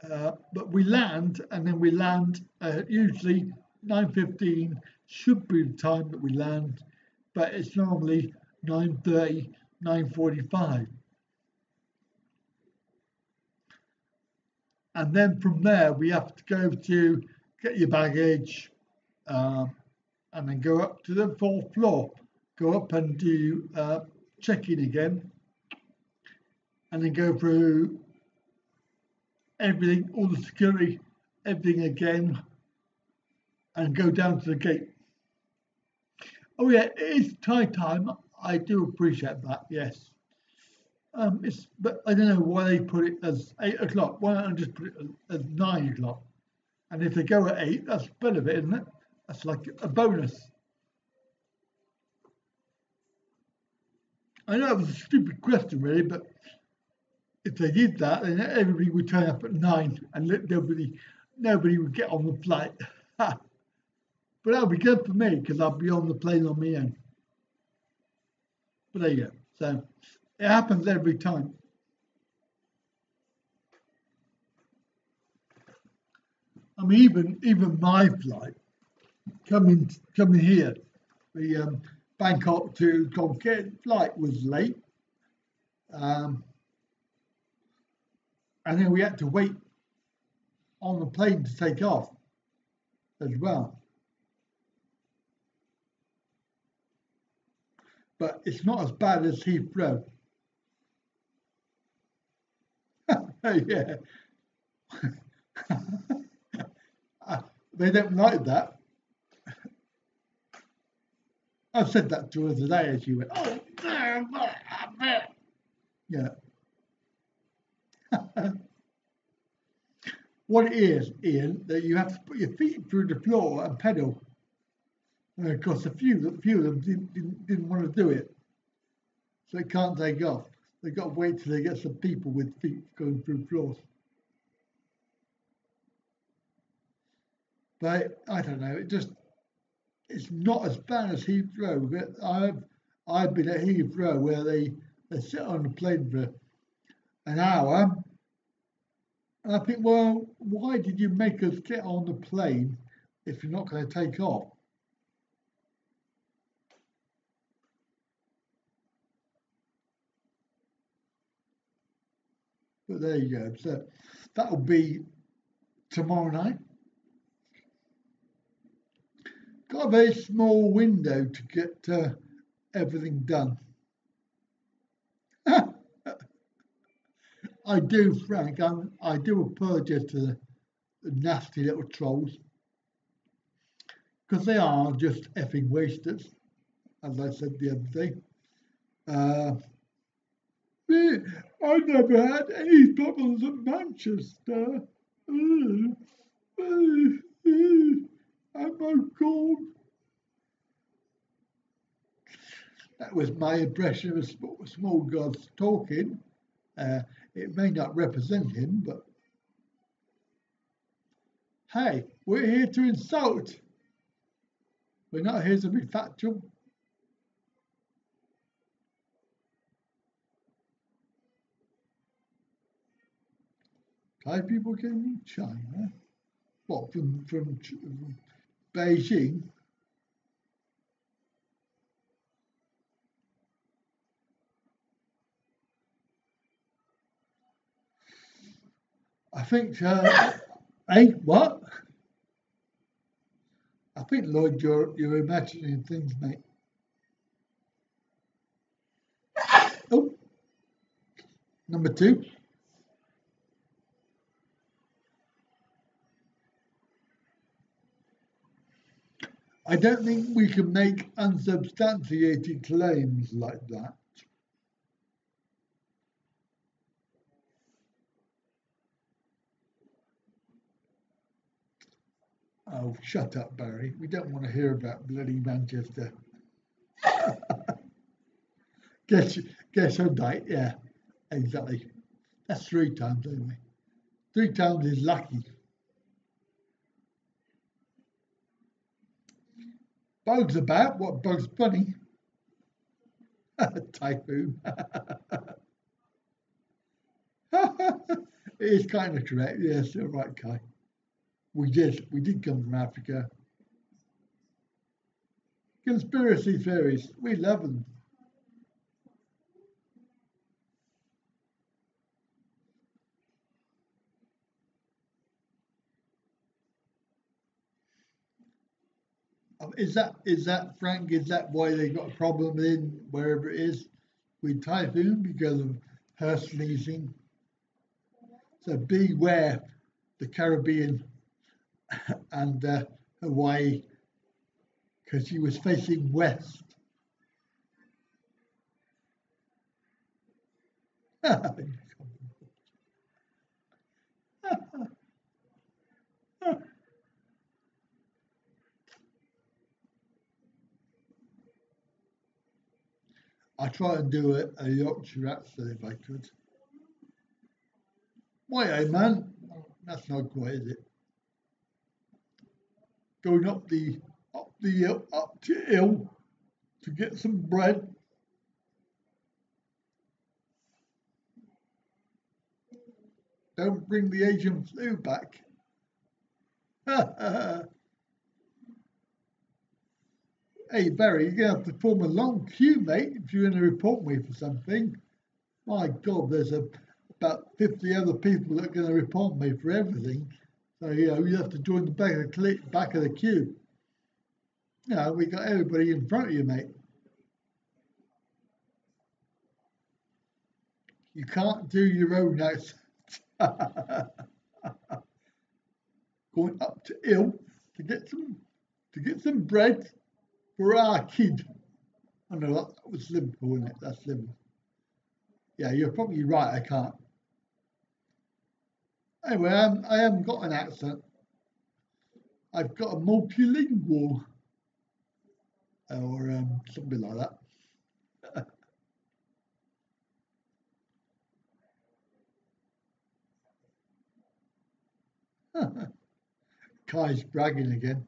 But we land, and then we land usually 9:15 should be the time that we land, but it's normally 9:30, 9:45. And then from there, we have to go to get your baggage, and then go up to the 4th floor, go up and do check-in again, and then go through everything, all the security, everything again, and go down to the gate. Oh yeah, it is Thai time. I do appreciate that, yes. But I don't know why they put it as 8 o'clock. Why don't I just put it as 9 o'clock? And if they go at 8, that's better, isn't it? That's like a bonus. I know it was a stupid question, really, but if they did that, then everybody would turn up at 9 and nobody would get on the flight. But that would be good for me because I'd be on the plane on my own. But there you go. So it happens every time. I mean, even my flight coming here, the Bangkok to Phuket flight was late, and then we had to wait on the plane to take off as well. But it's not as bad as Heathrow. Yeah. They don't like that. I said that to her today as she went, oh, yeah. What it is, Ian, that you have to put your feet through the floor and pedal. And of course, a few of them didn't want to do it, so they can't take off. They've got to wait till they get some people with feet going through floors. But I don't know. It's not as bad as Heathrow. But I've been at Heathrow where they sit on the plane for an hour, and I think, well, why did you make us get on the plane if you're not going to take off? But there you go. So that'll be tomorrow night. Got a very small window to get everything done. I do, Frank. I do apologise to the nasty little trolls because they are just effing wasters, as I said the other day. I never had any problems at Manchester. I'm cold. That was my impression of a small god talking. It may not represent him, but hey, we're here to insult. We're not here to be factual. Thai people came from China. What, from Beijing? I think, hey, what? I think, Lloyd, you're imagining things, mate. Oh, number 2. I don't think we can make unsubstantiated claims like that. Oh, shut up, Barry. We don't want to hear about bloody Manchester. Guess her date, yeah, exactly. That's 3 times anyway. 3 times is lucky. Bugs about? What, Bugs Bunny? Typhoon. It is kind of correct. Yes, you're right, Kai. We did come from Africa. Conspiracy theories, we love them. Is that Frank? Is that why they got a problem in wherever it is with typhoon because of her sneezing? So beware the Caribbean and Hawaii because she was facing west. try and do a Yorkshire accent if I could. Why, eh, man? That's not quite, is it? Going up the hill, up to hill to get some bread. Don't bring the Asian flu back. Hey Barry, you're gonna have to form a long queue, mate, if you're gonna report me for something. My God, there's about 50 other people that are gonna report me for everything. So you have to join the back of the queue. We got everybody in front of you, mate. You can't do your own accent. Going up to hill to get some bread for our kid. I know that was Liverpool, isn't it? That's Liverpool. Yeah, you're probably right. I can't. Anyway, I haven't got an accent. I've got a multilingual or something like that. Kai's bragging again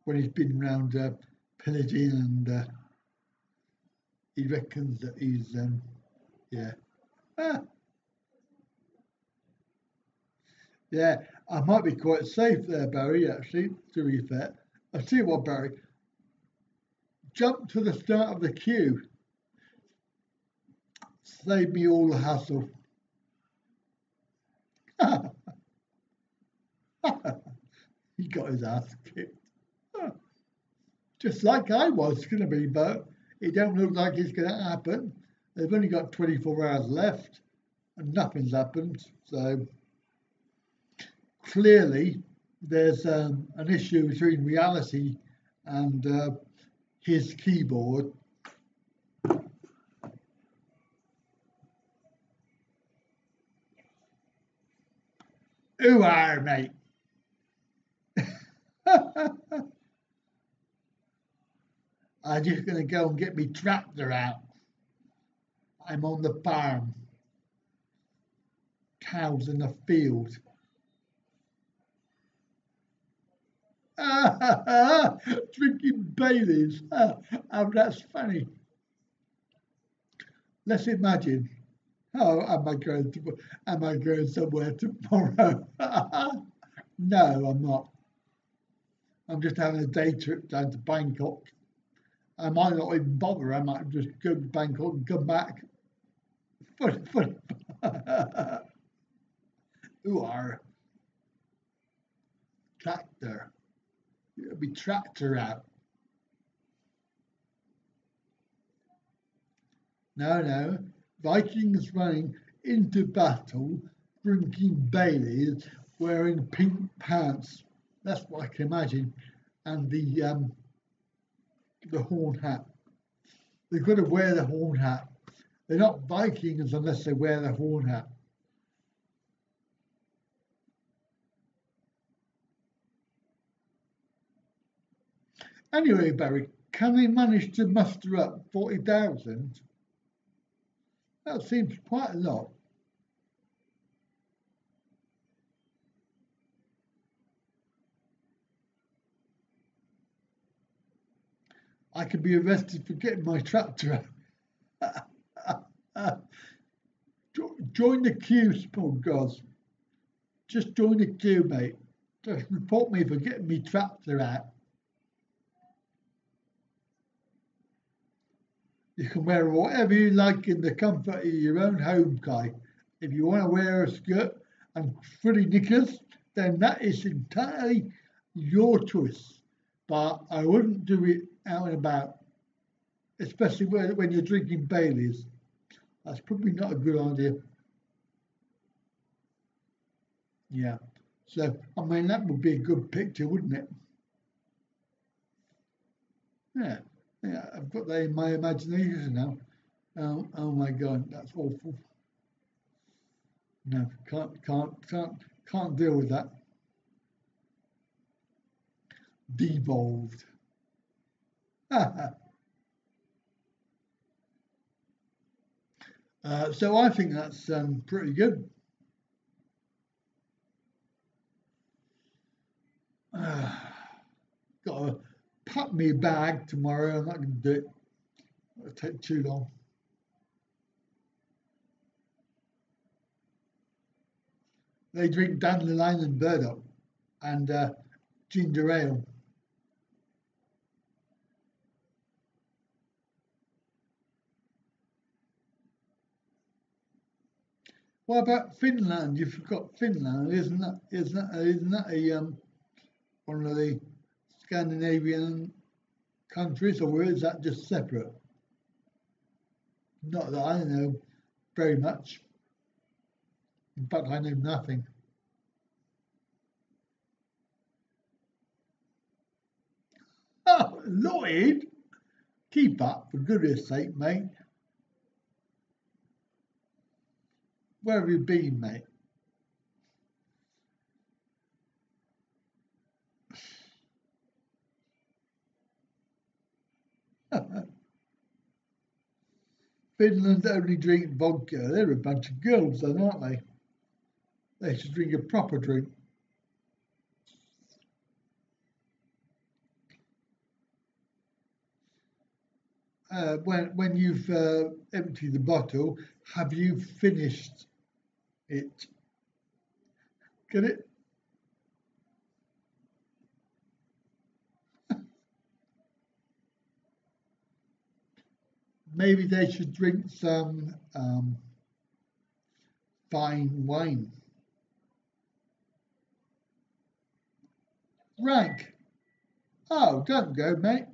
when he's been round pillaging and he reckons that he's yeah. Ah, yeah, I might be quite safe there, Barry, actually, to be fair. I'll tell you what, Barry, jump to the start of the queue. Save me all the hassle. He got his ass kicked. Just like I was going to be, but it don't look like it's going to happen. They've only got 24 hours left and nothing's happened. So clearly there's an issue between reality and his keyboard. Who are, mate? I'm just going to go and get my tractor out. I'm on the farm. Cows in the field. Drinking Baileys. Oh, that's funny. Let's imagine. Oh, am I going somewhere tomorrow? No, I'm not. I'm just having a day trip down to Bangkok. I might not even bother. I might just go to Bangkok and come back. Funny. Who are tractor? It'll be tractor out. No. Vikings running into battle, drinking Baileys, wearing pink pants. That's what I can imagine. And the horn hat. They've got to wear the horn hat. They're not Vikings unless they wear the horn hat. Anyway, Barry, can they manage to muster up 40,000? That seems quite a lot. I could be arrested for getting my tractor out. Join the queue, Spodgos. Just join the queue, mate. Just report me for getting my tractor out. You can wear whatever you like in the comfort of your own home, Kai. If you want to wear a skirt and frilly knickers, then that is entirely your choice. But I wouldn't do it out and about, especially when you're drinking Baileys. That's probably not a good idea. Yeah. So, I mean, that would be a good picture, wouldn't it? Yeah. I've got that in my imagination now. Oh my God, that's awful. No, can't deal with that. Devolved. So I think that's pretty good. Got to pack me a bag tomorrow. I'm not going to do it. It'll take too long. They drink dandelion and burdock and ginger ale. What about Finland? You forgot Finland, isn't that a one of the Scandinavian countries, or is that just separate? Not that I know very much. In fact, I know nothing. Oh, Lloyd, keep up for goodness sake, mate. Where have you been, mate? Finland only drink vodka. They're a bunch of girls, then, aren't they? They should drink a proper drink. When you've emptied the bottle, have you finished it? Get it? Maybe they should drink some fine wine. Rank. Oh, don't go, mate.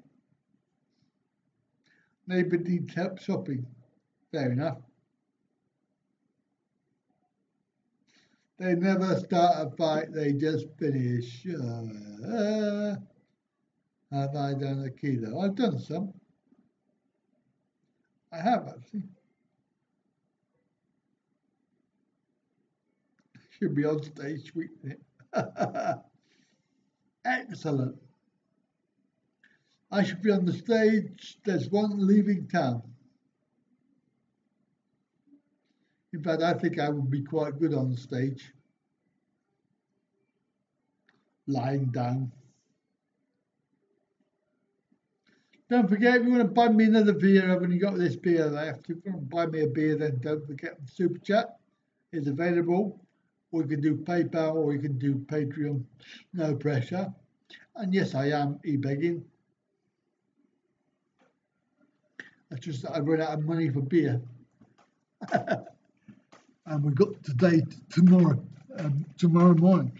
Neighbour needs help shopping. Fair enough. They never start a fight, they just finish. Have I done a kilo? I've done some. I have actually. Should be on stage, shouldn't it? Excellent. I should be on the stage. There's one leaving town. In fact, I think I would be quite good on stage, lying down. Don't forget, if you want to buy me another beer, I've only got this beer left. If you want to buy me a beer, then don't forget the Super Chat is available. Or you can do PayPal or you can do Patreon. No pressure. And yes, I am e-begging. That's just that I run out of money for beer. And we've got today, tomorrow morning.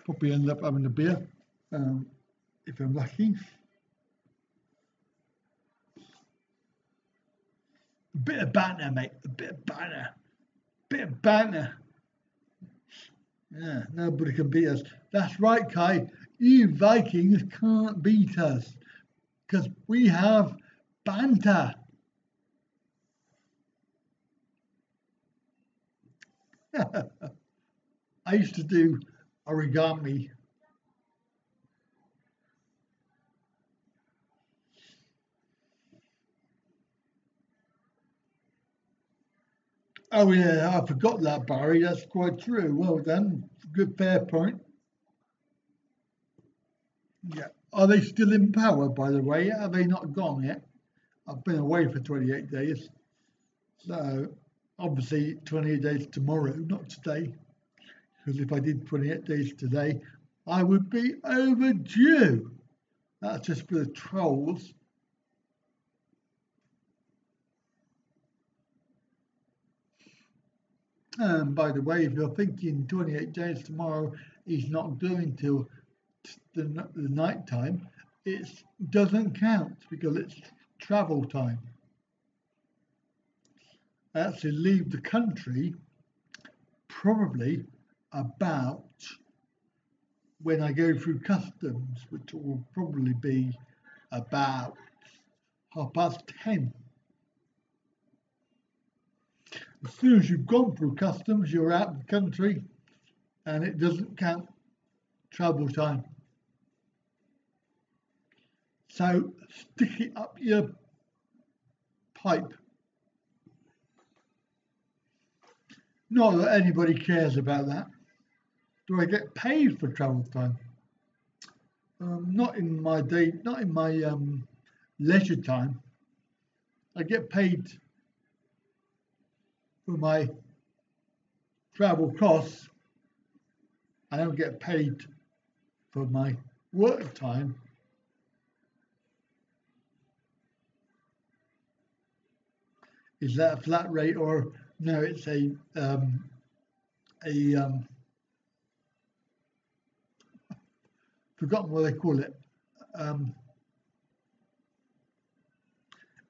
Probably end up having a beer if I'm lucky. A bit of banter, mate. A bit of banter. Bit of banter. Yeah, nobody can beat us. That's right, Kai. You Vikings can't beat us because we have banter. I used to do origami. Oh yeah, I forgot that, Barry. That's quite true. Well done. Good, fair point. Yeah. Are they still in power, by the way? Are they not gone yet? I've been away for 28 days. So obviously 28 days tomorrow, not today. Because if I did 28 days today, I would be overdue. That's just for the trolls. And by the way, if you're thinking 28 days tomorrow is not doing till the night time, it doesn't count because it's travel time. I actually leave the country probably about when I go through customs, which will probably be about 10:30. As soon as you've gone through customs, you're out of the country and it doesn't count travel time. So stick it up your pipe. Not that anybody cares about that. Do I get paid for travel time? Not in my day, not in my leisure time. I get paid for my travel costs. I don't get paid for my work time. Is that a flat rate or no? It's a forgotten what they call it. Um,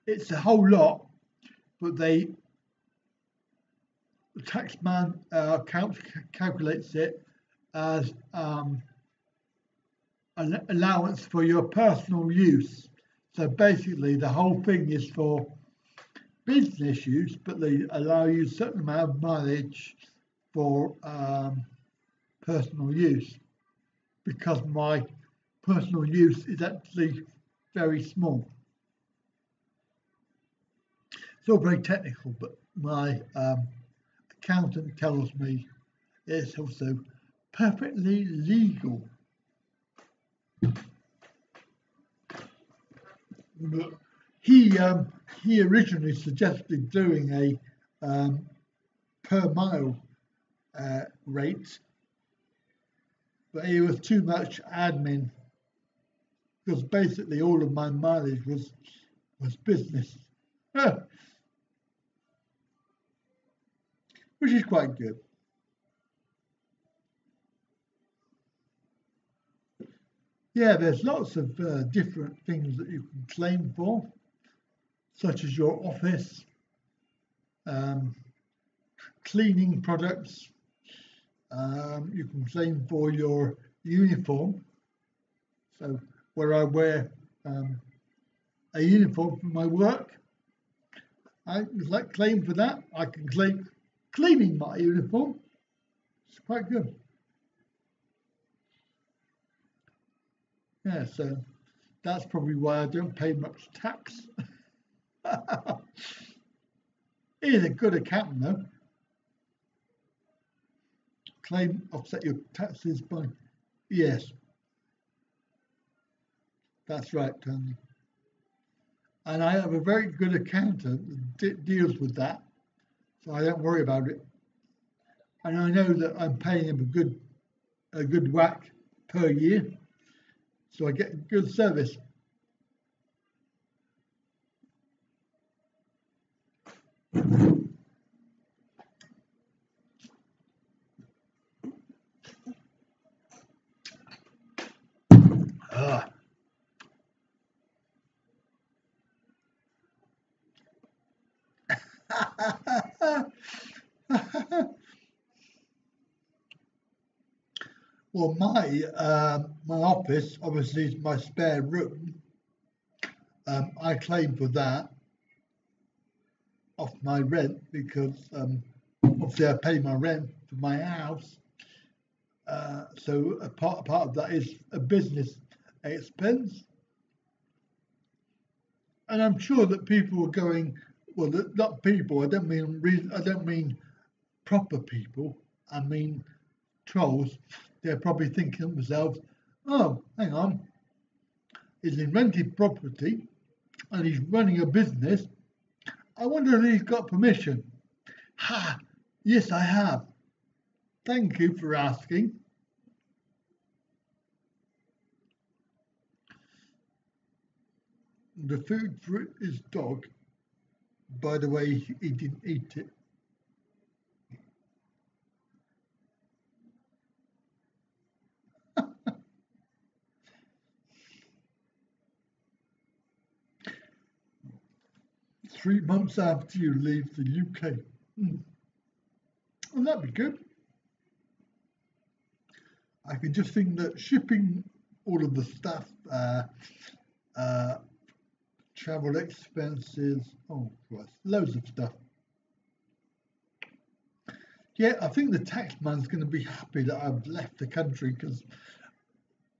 it's a whole lot, but the taxman calculates it as an allowance for your personal use. So basically, the whole thing is for business use, but they allow you a certain amount of mileage for personal use. Because my personal use is actually very small. It's all very technical, but my accountant tells me it's also perfectly legal. But he originally suggested doing a per mile rate, but it was too much admin because basically all of my mileage was business, which is quite good. Yeah, there's lots of different things that you can claim for, such as your office, um, cleaning products. You can claim for your uniform. So where I wear a uniform for my work, I like claim for that. I can claim cleaning my uniform. It's quite good. Yeah, so that's probably why I don't pay much tax. He is a good accountant though. Claim offset your taxes by, yes, that's right, Tony. And I have a very good accountant that deals with that, so I don't worry about it. And I know that I'm paying him a good whack per year, so I get good service. Ah. Well, my office obviously is my spare room. I claim for that off my rent because obviously I pay my rent for my house. So a part of that is a business expense, and I'm sure that people are going. Well, not people. I don't mean proper people. I mean trolls. They're probably thinking to themselves, "Oh, hang on, he's in rented property and he's running a business. I wonder if he's got permission." Ha! Yes, I have. Thank you for asking. The food for his dog. By the way, he didn't eat it. 3 months after you leave the UK. Well, that'd be good. I can just think that shipping all of the stuff, uh, travel expenses, oh, Christ, loads of stuff. Yeah, I think the taxman's going to be happy that I've left the country because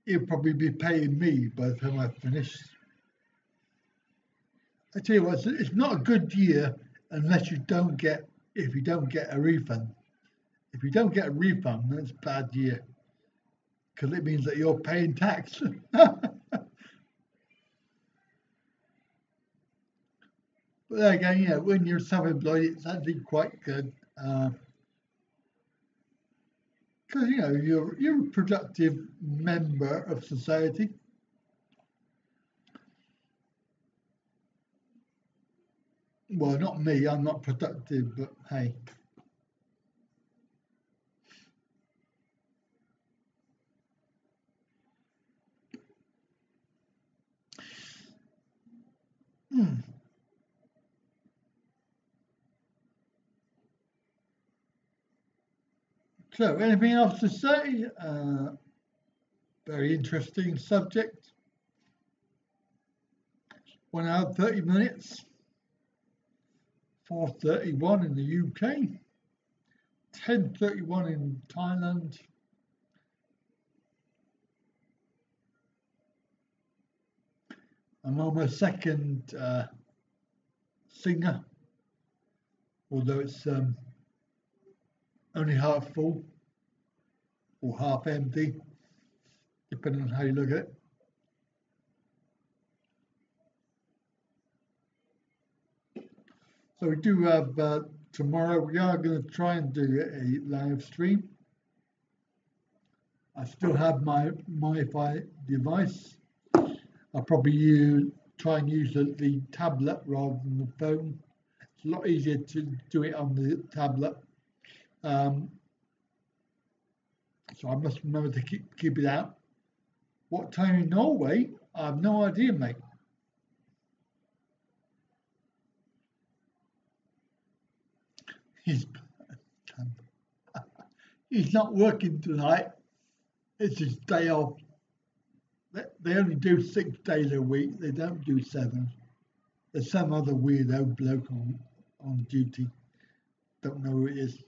he'll probably be paying me by the time I finish. I tell you what, it's not a good year unless you don't get if you don't get a refund. If you don't get a refund, that's a bad year because it means that you're paying tax. But then again, you know, when you're self-employed, it's actually quite good because you know you're a productive member of society. Well, not me. I'm not productive, but hey. Hmm. So, anything else to say? Very interesting subject. 1 hour 30 minutes. 4:31 in the UK. 10:31 in Thailand. I'm on my second singer, although it's only half full or half empty, depending on how you look at it. So we do have tomorrow. We are going to try and do a live stream. I still have my MiFi device. I'll probably try and use the tablet rather than the phone. It's a lot easier to do it on the tablet. So I must remember to keep it out. What time in Norway? I have no idea, mate. He's he's not working tonight. It's his day off. They only do 6 days a week. They don't do 7. There's some other weirdo bloke on duty. Don't know who it is.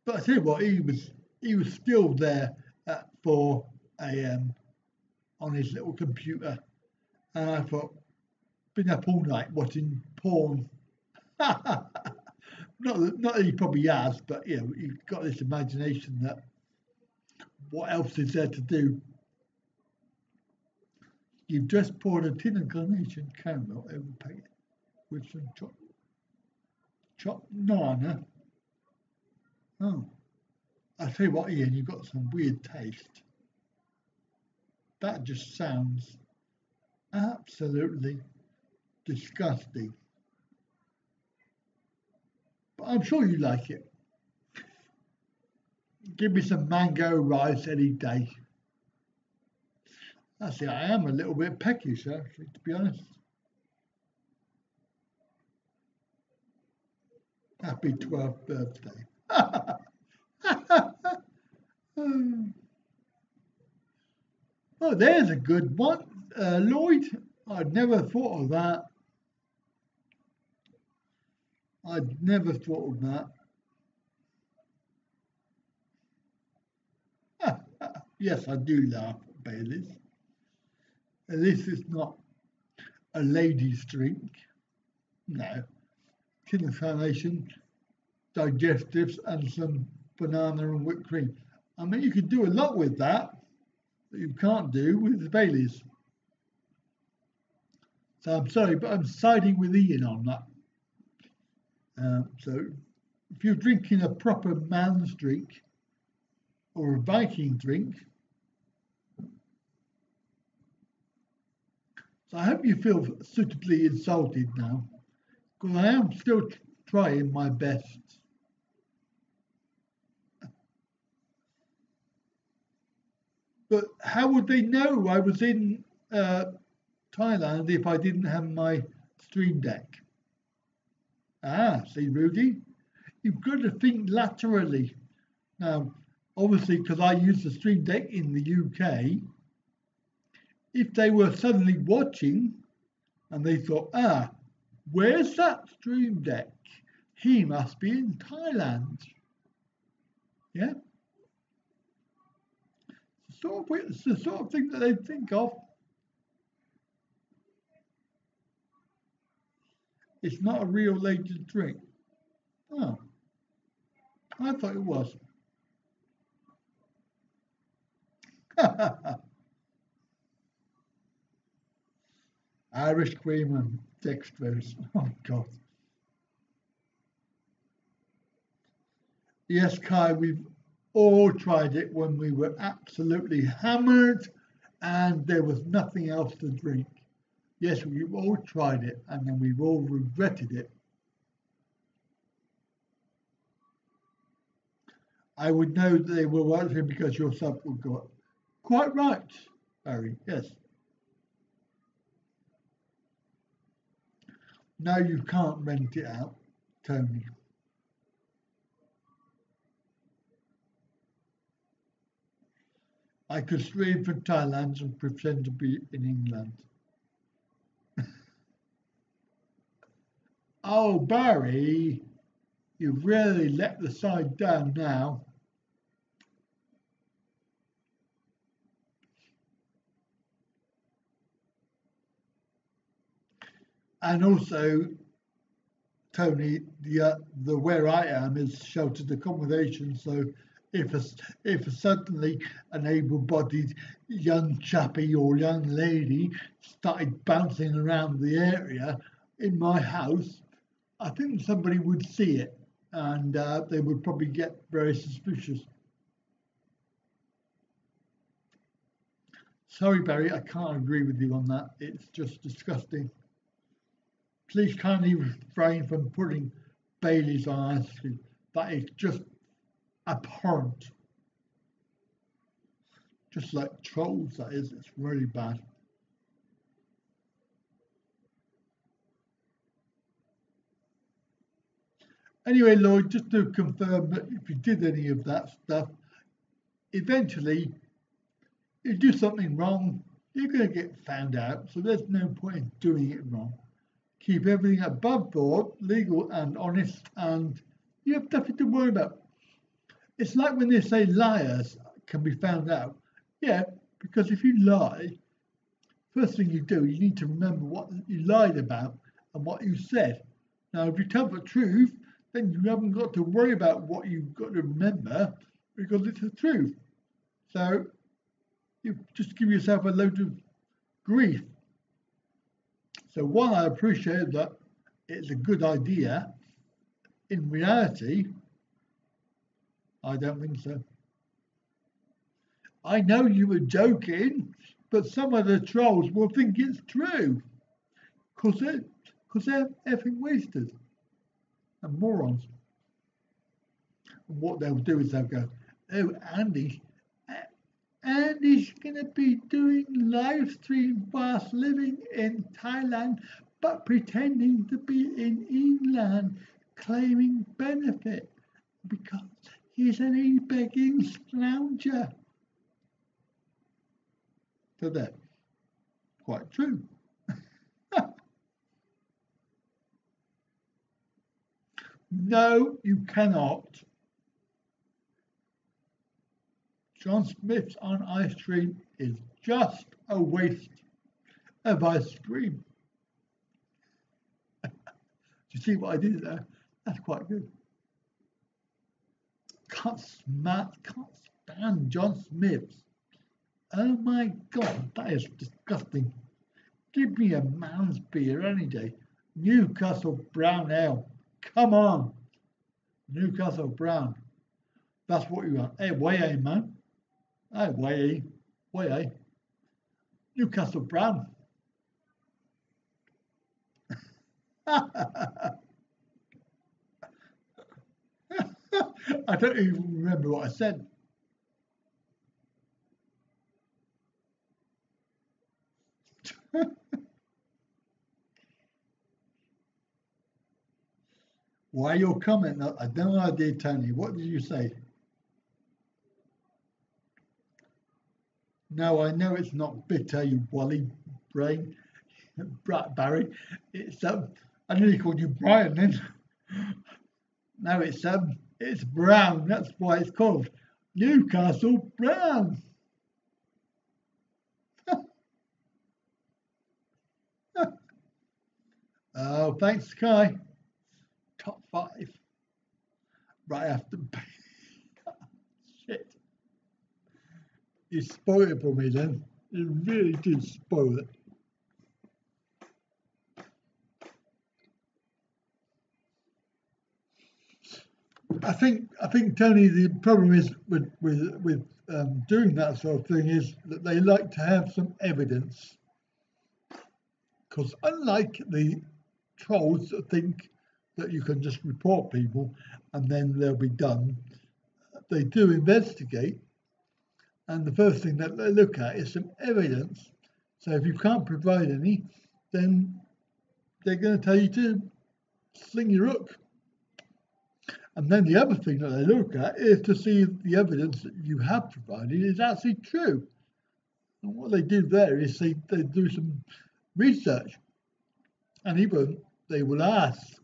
But I tell you what, he was still there at 4 a.m. on his little computer, and I thought, been up all night watching porn. Not that he probably has, but you know, he's got this imagination that what else is there to do? You've just poured a tin of carnation caramel over packet with some chopped nana. Oh, I tell you what, Ian, you've got some weird taste. That just sounds absolutely disgusting. But I'm sure you like it. Give me some mango rice any day. Actually, I am a little bit peckish, actually, to be honest. Happy 12th birthday. Oh, there's a good one. Lloyd, I'd never thought of that. I'd never thought of that. Yes, I do laugh at Baileys. At least it's not a lady's drink. No. Tin of carnation, digestives, and some banana and whipped cream. I mean, you could do a lot with that you can't do with the Baileys. So I'm sorry, but I'm siding with Ian on that. So if you're drinking a proper man's drink or a Viking drink, so I hope you feel suitably insulted now, because I am still trying my best. But how would they know I was in Thailand if I didn't have my stream deck? Ah, see, Rudy, you've got to think laterally. Now, obviously, because I use the stream deck in the UK, if they were suddenly watching and they thought, where's that stream deck? He must be in Thailand. Yeah? It's the sort of thing that they think of. It's not a real lady's drink. Oh. I thought it was. Irish cream and dextrose. Oh God. Yes, Kai, we've all tried it when we were absolutely hammered and there was nothing else to drink. Yes, we've all tried it and then we've all regretted it. I would know that they were watching because your sub would go up. Quite right, Barry, yes. No, you can't rent it out, Tony. I could stream from Thailand and pretend to be in England. Oh, Barry, you've really let the side down now. And also, Tony, the where I am is sheltered accommodation. So if suddenly an able-bodied young chappie or young lady started bouncing around the area in my house, I think somebody would see it and they would probably get very suspicious. Sorry, Barry, I can't agree with you on that. It's just disgusting. Please kindly refrain from putting Baileys on ice cream. That is just abhorrent. Just like trolls, that is. It's really bad. Anyway, Lloyd, just to confirm that if you did any of that stuff, eventually you do something wrong, you're going to get found out. So there's no point in doing it wrong. Keep everything above board, legal and honest, and you have nothing to worry about. It's like when they say liars can be found out. Yeah, because if you lie, first thing you do, you need to remember what you lied about and what you said. Now, if you tell the truth, then you haven't got to worry about what you've got to remember because it's the truth. So you just give yourself a load of grief. So while I appreciate that it's a good idea, in reality, I don't think so. I know you were joking, but some of the trolls will think it's true because they're effing wasted and morons. And what they'll do is they'll go, oh, Andy's going to be doing live stream whilst living in Thailand, but pretending to be in England, claiming benefit because he's an e-begging sloucher. So that's quite true. No, you cannot. John Smith's on ice cream is just a waste of ice cream. You see what I did there? That's quite good. Can't stand John Smith's. Oh my God, that is disgusting. Give me a man's beer any day. Newcastle Brown Ale. Come on. Newcastle Brown. That's what you want. Hey, way, man. Hey, way. Newcastle Brown. I don't even remember what I said. Why your comment? I have no idea, Tony. What did you say? No, I know it's not bitter, you wally brain, Barry. It's I nearly called you Brian then. No, it's brown. That's why it's called Newcastle Brown. Oh, thanks, Sky. Top 5. right after. Shit. You spoiled it for me then. You really did spoil it. I think Tony, the problem is with doing that sort of thing is that they like to have some evidence, because unlike the trolls that think that you can just report people and then they'll be done, they do investigate, and the first thing that they look at is some evidence. So if you can't provide any, then they're going to tell you to sling your hook. And then the other thing that they look at is to see if the evidence that you have provided is actually true. And what they do there is they do some research, and even they will ask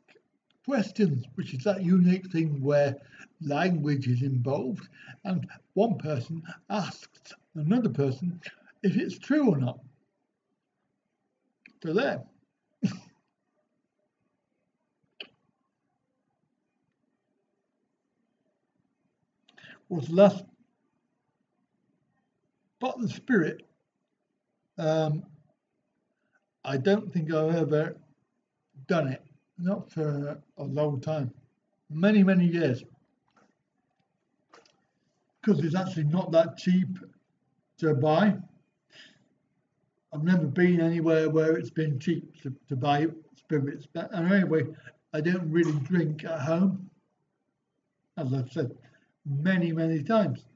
questions, which is that unique thing where language is involved, and one person asks another person if it's true or not. So there. Was the last bottle of spirit? I don't think I've ever done it. Not for a long time. Many, many years. Because it's actually not that cheap to buy. I've never been anywhere where it's been cheap to buy spirits. But anyway, I don't really drink at home, as I've said many, many times.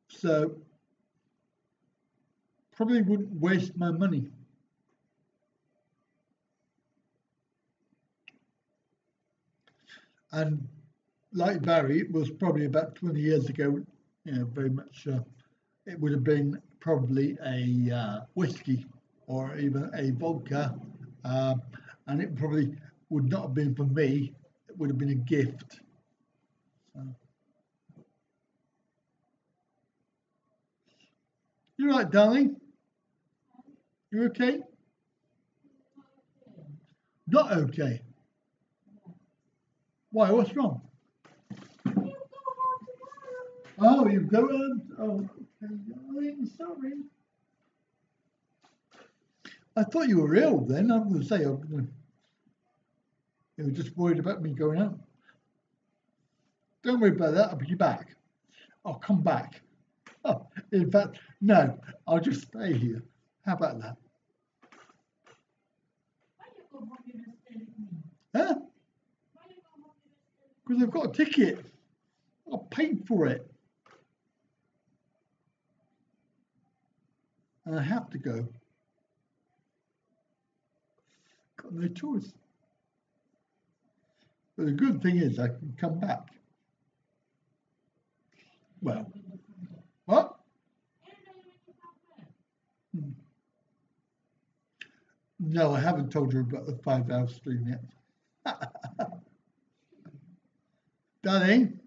So probably wouldn't waste my money. And like Barry, it was probably about 20 years ago, very much, it would have been probably a whiskey or even a vodka. And it probably would not have been for me, it would have been a gift. So. You right, darling? You okay? Not okay. Why? What's wrong? Oh, you go on. Oh, okay, darling. Sorry. I thought you were ill then. I was going to say, you were just worried about me going out. Don't worry about that. I'll be back. I'll come back. Oh, in fact, no, I'll just stay here. How about that? Huh? Because I've got a ticket. I paid for it. And I have to go. Got no choice. But the good thing is I can come back. Well, what? No, I haven't told her about the 5-hour stream yet. Darling,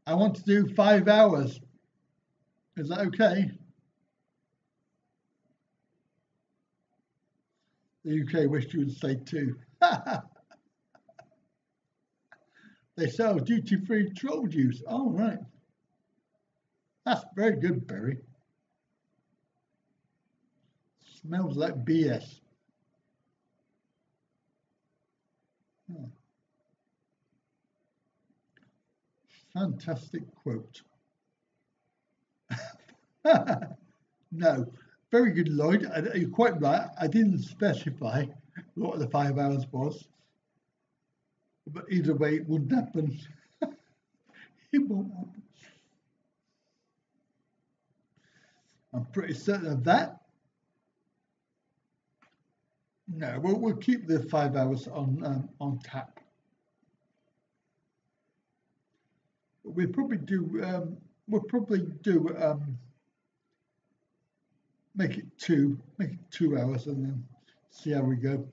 I want to do 5 hours. Is that okay? The UK wished you would say 2. They sell duty-free troll juice. Oh, right. That's very good, Barry. Smells like BS. Oh. Fantastic quote. No, very good, Lloyd. You're quite right. I didn't specify what the 5 hours was. But either way, it wouldn't happen. It won't happen. I'm pretty certain of that. No, we'll keep the 5 hours on tap. We'll probably do. Make it 2 hours, and then see how we go.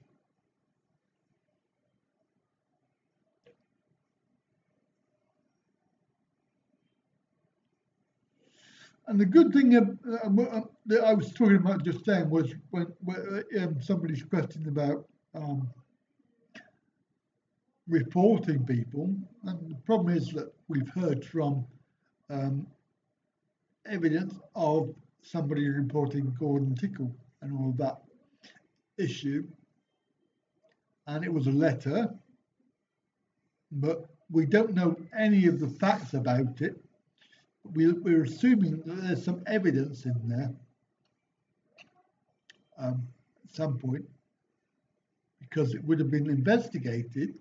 And the good thing that I was talking about just then was when somebody's question about reporting people, and the problem is that we've heard from um, evidence of somebody reporting Gordon Tickle and all of that issue, and it was a letter, but we don't know any of the facts about it. We're assuming that there's some evidence in there at some point, because it would have been investigated.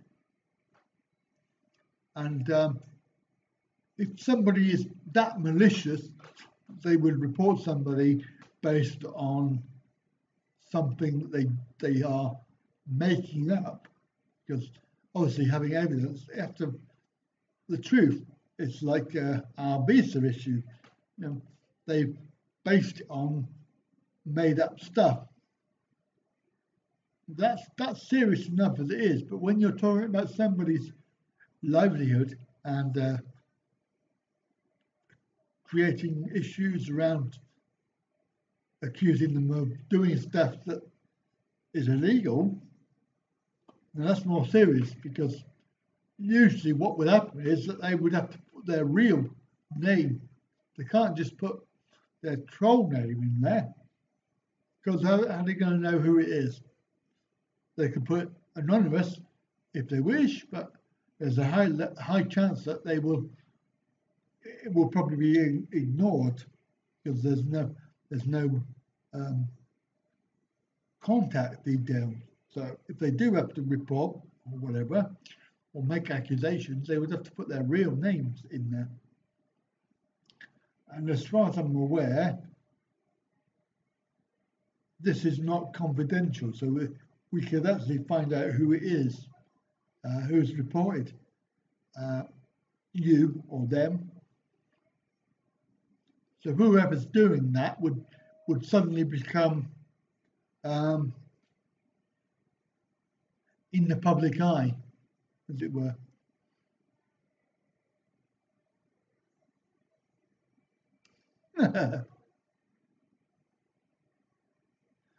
And if somebody is that malicious, they would report somebody based on something that they are making up, because obviously having evidence, they have to, the truth. It's like our visa issue. You know, they based it on made up stuff. That's serious enough as it is, but when you're talking about somebody's livelihood and creating issues around accusing them of doing stuff that is illegal, then that's more serious, because usually what would happen is that they would have to put their real name. They can't just put their troll name in there, because how are they going to know who it is? They can put anonymous if they wish, but there's a high chance that it will probably be ignored, because there's no contact details. So if they do have to report or whatever, or make accusations, they would have to put their real names in there. And as far as I'm aware, this is not confidential, so we could actually find out who it is, who's reported you or them. So whoever's doing that would suddenly become in the public eye, as it were.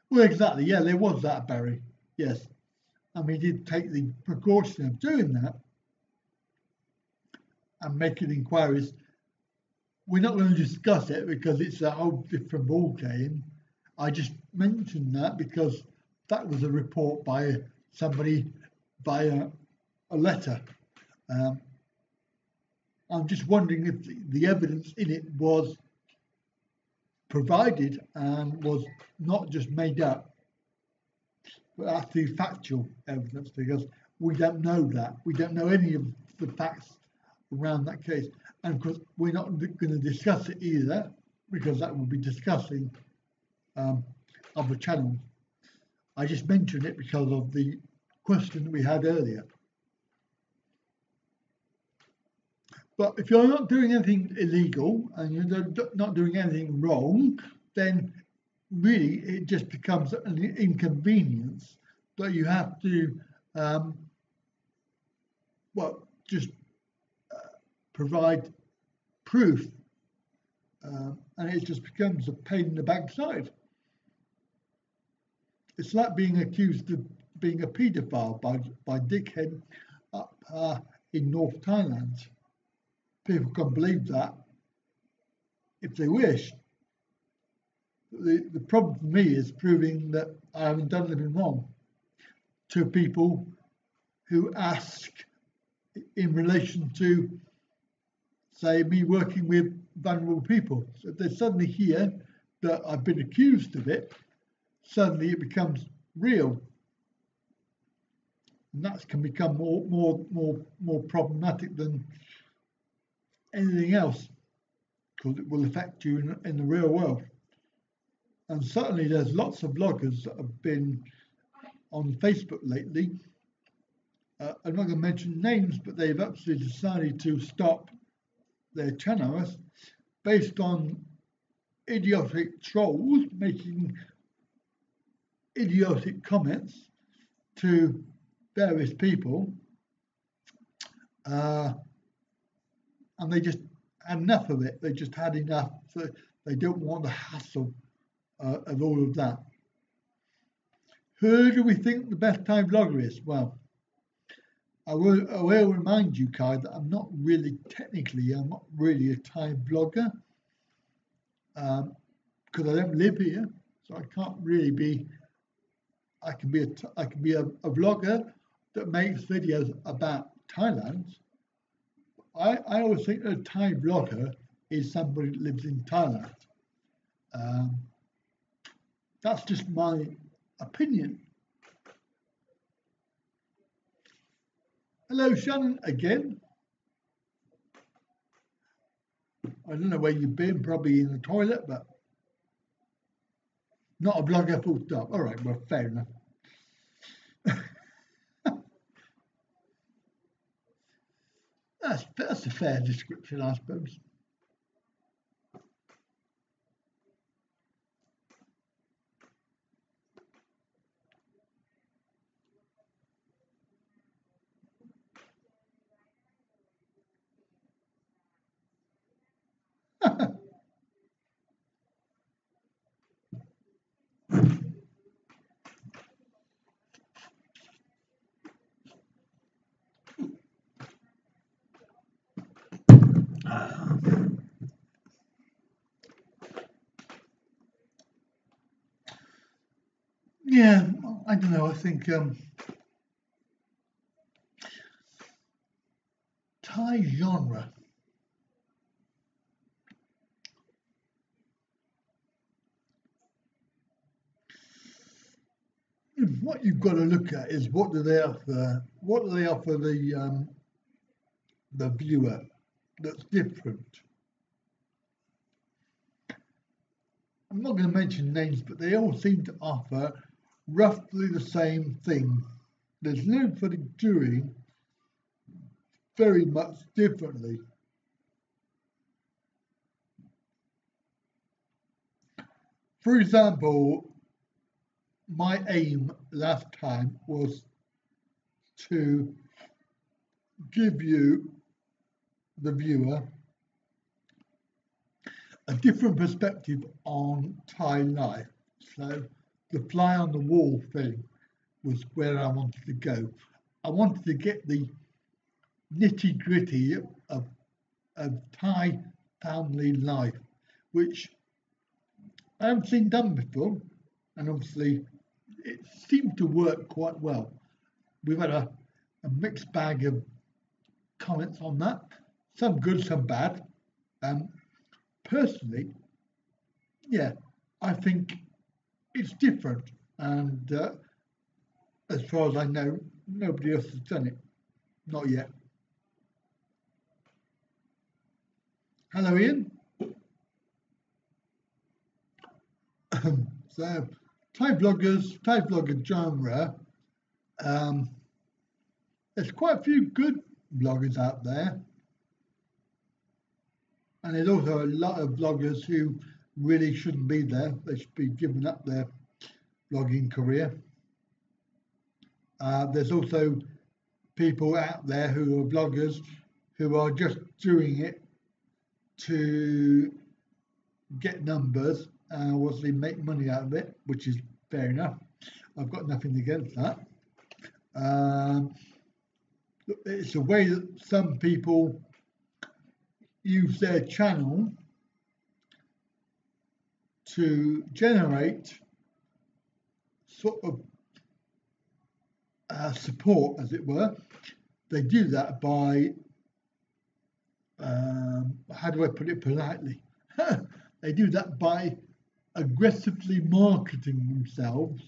Well, exactly. Yeah, there was that, Barry. Yes. And we did take the precaution of doing that and making inquiries. We're not going to discuss it because it's a whole different ballgame. I just mentioned that because that was a report by somebody via a letter. I'm just wondering if the evidence in it was provided and was not just made up, but actually factual evidence, because we don't know that. We don't know any of the facts around that case. And of course, we're not going to discuss it either, because that will be discussing other channels. I just mentioned it because of the question that we had earlier. But if you're not doing anything illegal and you're not doing anything wrong, then really it just becomes an inconvenience that you have to, provide proof, and it just becomes a pain in the backside. It's like being accused of being a paedophile by dickhead up in North Thailand. People can believe that if they wish. The problem for me is proving that I haven't done anything wrong to people who ask in relation to, say, me working with vulnerable people. So if they suddenly hear that I've been accused of it, suddenly it becomes real. And that can become more problematic than anything else, because it will affect you in the real world. And certainly there's lots of bloggers that have been on Facebook lately. I'm not going to mention names, but they've actually decided to stop their channels based on idiotic trolls making idiotic comments to various people. And they just had enough of it. They just had enough. So they don't want the hassle of all of that. Who do we think the best Thai blogger is? Well, I will remind you, Kai, that I'm not really a Thai blogger because I don't live here, so I can't really be. I can be a vlogger that makes videos about Thailand. I always think a Thai blogger is somebody that lives in Thailand. Um, that's just my opinion. Hello, Shannon, again. I don't know where you've been, probably in the toilet, but not a blogger full stop. All right, well, fair enough. That's a fair description, I suppose. Yeah, I don't know. I think Thai genre. What you've got to look at is what do they offer? What do they offer the viewer that's different? I'm not going to mention names, but they all seem to offer roughly the same thing. There's nobody doing very much differently. For example, my aim last time was to give you, the viewer, a different perspective on Thai life. So the fly on the wall thing was where I wanted to go. I wanted to get the nitty gritty of Thai family life, which I haven't seen done before, and obviously it seemed to work quite well. We've had a mixed bag of comments on that, some good, some bad. Personally, yeah, I think it's different, and as far as I know, nobody else has done it, not yet. Hello, Ian. So, Thai blogger genre. Um, there's quite a few good bloggers out there, and there's also a lot of bloggers who really shouldn't be there. They should be giving up their blogging career. There's also people out there who are bloggers who are just doing it to get numbers and obviously make money out of it, which is fair enough. I've got nothing against that. It's a way that some people use their channel to generate sort of support, as it were. They do that by, how do I put it politely? They do that by aggressively marketing themselves.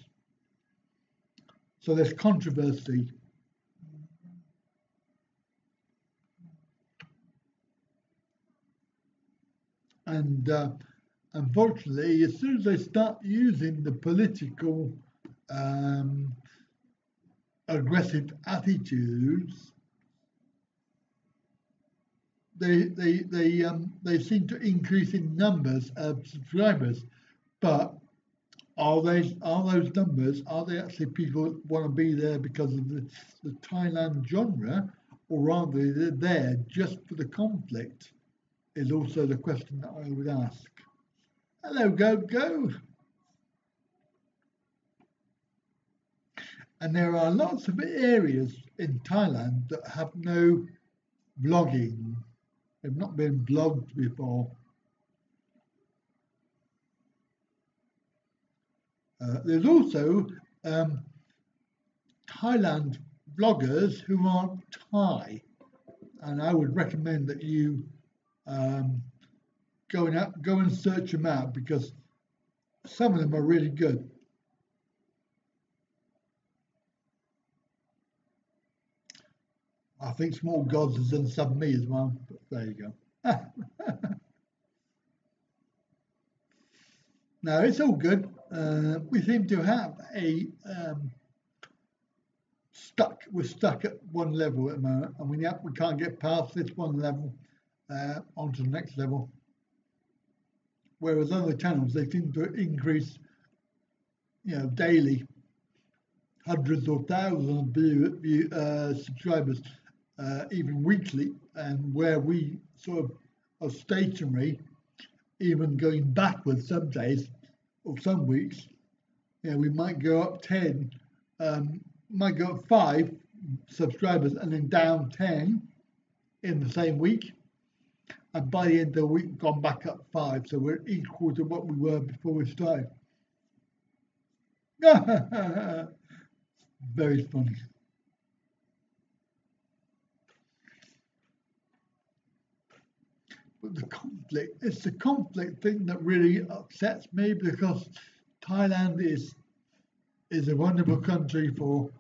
So there's controversy. And unfortunately, as soon as they start using the political aggressive attitudes, they seem to increase in numbers of subscribers. But are those numbers, are they actually people that want to be there because of the Thailand genre, or are they there just for the conflict? Is also the question that I would ask. Hello, Go. And there are lots of areas in Thailand that have no vlogging. They've not been vlogged before. There's also Thailand vloggers who aren't Thai, and I would recommend that you go and search them out, because some of them are really good. I think Small Gods has done some me as well, but there you go. No, it's all good. We seem to have we're stuck at one level at the moment, and we can't get past this one level onto the next level. Whereas other channels, they seem to increase, daily, hundreds or thousands of subscribers, even weekly, and where we sort of are stationary, even going backwards some days or some weeks. We might go up 10, might go up 5 subscribers and then down 10 in the same week. And by the end of the week, gone back up 5. So we're equal to what we were before we started. Very funny. But it's the conflict thing that really upsets me, because Thailand is a wonderful country for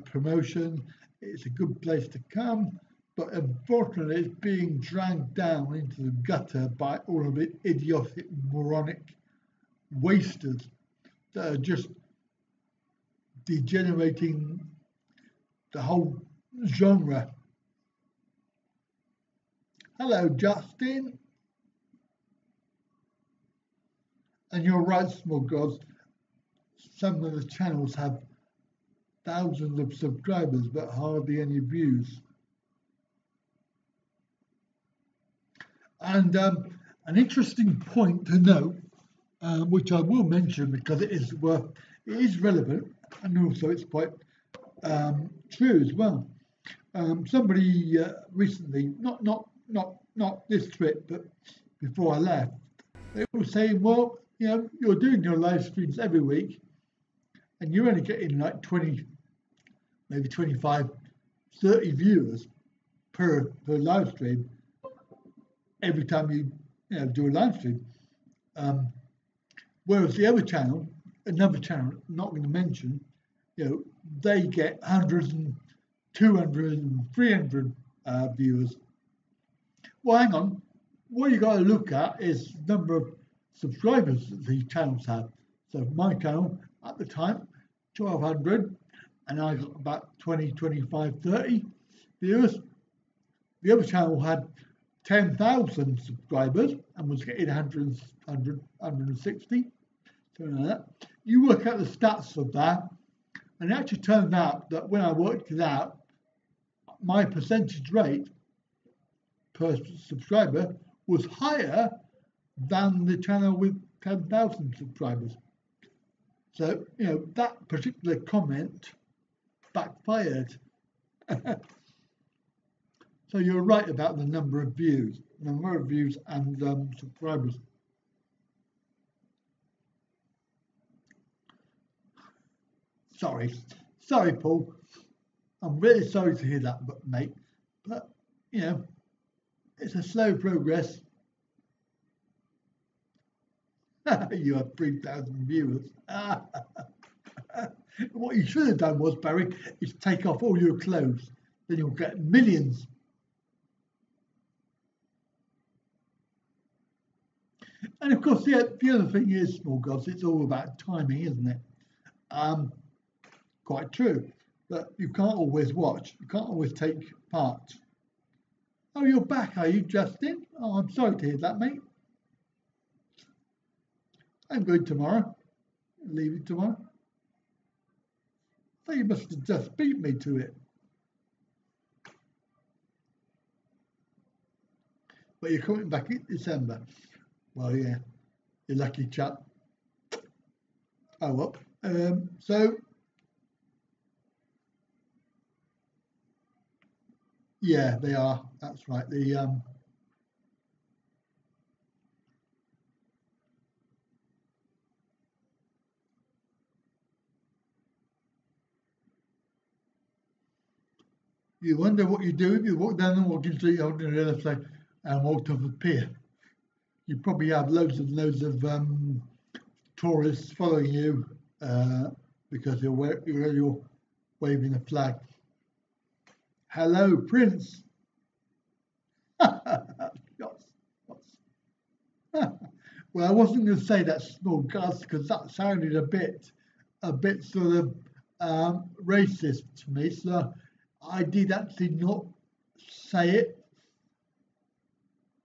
promotion. It's a good place to come, but unfortunately it's being dragged down into the gutter by all of the idiotic, moronic wasters that are just degenerating the whole genre. Hello, Justin. And you're right, Small Gods. Some of the channels have thousands of subscribers but hardly any views. And an interesting point to note, which I will mention because it is relevant, and also it's quite true as well. Somebody recently, not this trip, but before I left, they were saying, well, you're doing your live streams every week, and you're only getting like 20, maybe 25, 30 viewers per live stream every time you do a live stream. Whereas the other channel, another channel, I'm not going to mention, they get hundreds and 200 and 300 viewers. Well, hang on. What you got to look at is the number of subscribers that these channels have. So my channel at the time, 1,200, and I got about 20, 25, 30 viewers. The other channel had 10,000 subscribers and was getting 100, 160, something like that. You work out the stats of that, and it actually turned out that when I worked it out, my percentage rate per subscriber was higher than the channel with 10,000 subscribers. So, that particular comment backfired. So you're right about the number of views and subscribers. Sorry, Paul. I'm really sorry to hear that, mate. But it's a slow progress. You have 3,000 viewers. What you should have done was, Barry, is take off all your clothes. Then you'll get millions. And of course, the other thing is, Small Gods, it's all about timing, isn't it? Quite true. But you can't always watch. You can't always take part. Oh, you're back, are you, Justin? Oh, I'm sorry to hear that, mate. I'm going tomorrow. Leaving tomorrow. So you must have just beat me to it. But you're coming back in December. Well, yeah, you're lucky chap. Oh, well. So Yeah, they are. That's right. You wonder what you do if you walk down the walking street holding a other flag and walked off a pier. You probably have loads and loads of tourists following you because you're waving a flag. Hello, Prince. Shots, shots. Well, I wasn't going to say that small Gus because that sounded a bit sort of racist to me. So I did actually not say it.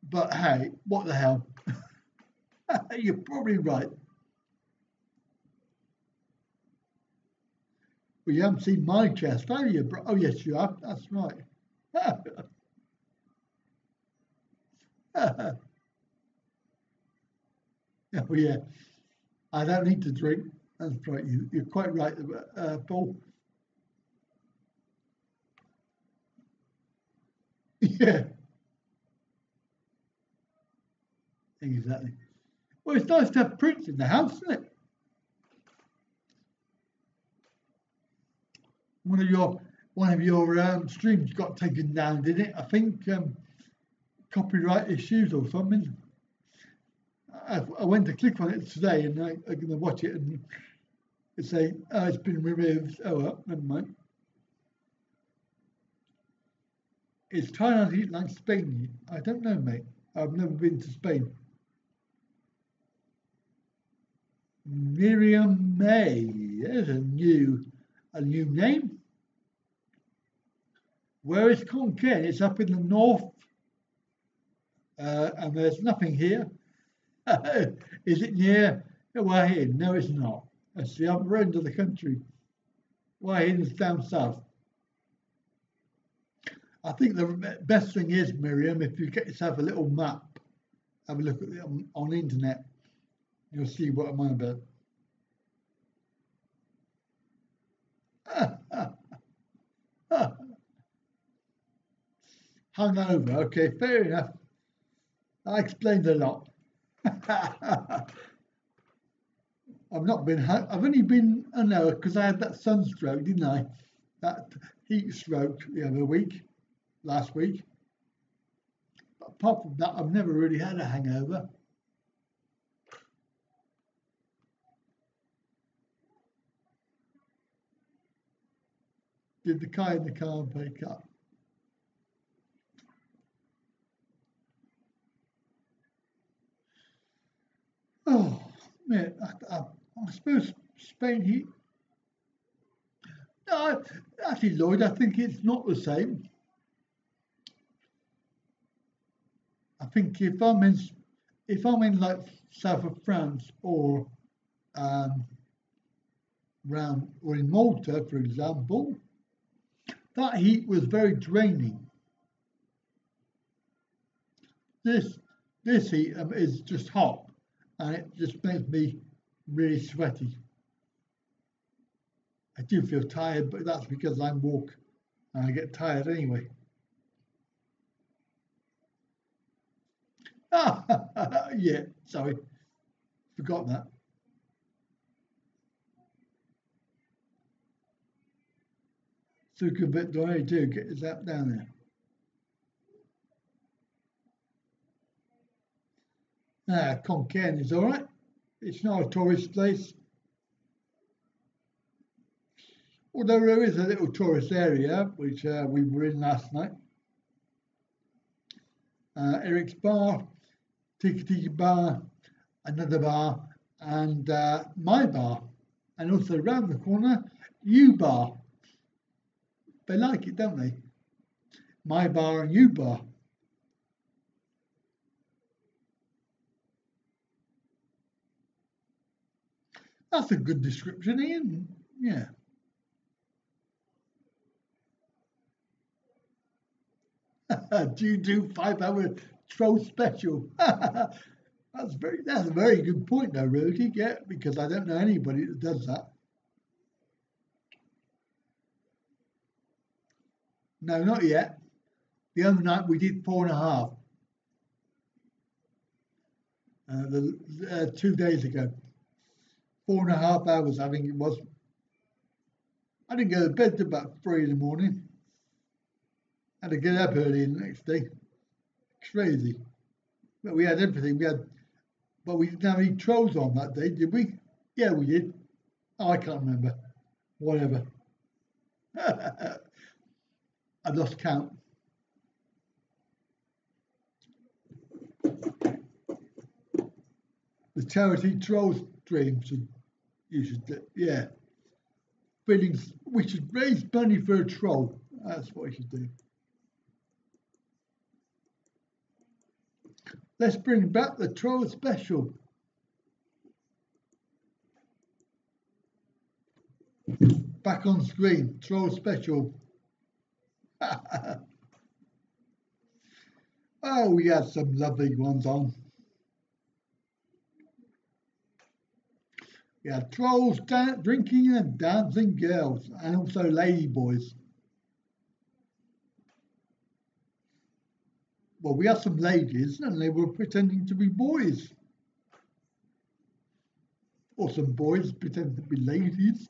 But hey, what the hell? You're probably right. Well, you haven't seen my chest, have you? Oh, yes, you have. That's right. Oh, yeah. I don't need to drink. That's right. You're quite right, Paul. Yeah, exactly. Well, it's nice to have Prince in the house, isn't it? One of your streams got taken down, did it? I think copyright issues or something. I went to click on it today, and I'm going to watch it, and it say, "Oh, it's been removed." Oh well, never mind. Is Thailand like Spain? I don't know, mate. I've never been to Spain. Miriam May. There's a new name. Where is Konkan? It's up in the north, and there's nothing here. Is it near Wahin? No, it's not. That's the other end of the country. Wahin is down south. I think the best thing is, Miriam, if you get yourself a little map, have a look at it on the internet, you'll see what I'm on about. Hungover, okay, fair enough. I explained a lot. I've only been an hour because I had that sunstroke, didn't I? That heat stroke the other week, last week. But apart from that, I've never really had a hangover. Did the guy in the car break up? Oh, man, I suppose Spain heat. No, actually, Lloyd, I think it's not the same. I think if I'm in like south of France or um, round or in Malta, for example, that heat was very draining. This this heat is just hot, and it just makes me really sweaty. I do feel tired, but that's because I walk and I get tired anyway. Yeah, sorry, forgot that. Sukkah do I do get is that down there? Konkan is all right. It's not a tourist place, although there is a little tourist area which we were in last night. Eric's Bar, Tiki Tiki Bar, another bar, and my bar, and also round the corner, U Bar. They like it, don't they? My bar and U Bar. That's a good description, Ian. Yeah. Do you do 5 hour troll special? That's a very good point though, Rudy. Yeah, because I don't know anybody that does that. No, not yet. The other night we did 4.5. 2 days ago. 4.5 hours, I think it was. I didn't go to bed till about 3 in the morning. Had to get up early the next day. Crazy. But we had everything. But we didn't have any trolls on that day, did we? Yeah, we did. Oh, I can't remember. Whatever. I lost count. The charity troll stream you should do. Yeah. Feelings. We should raise money for a troll. That's what we should do. Let's bring back the troll special. Back on screen, troll special. Oh, we had some lovely ones on. We had trolls, drinking and dancing girls, and also lady boys. Well, we had some ladies, and they were pretending to be boys. Or some boys pretending to be ladies.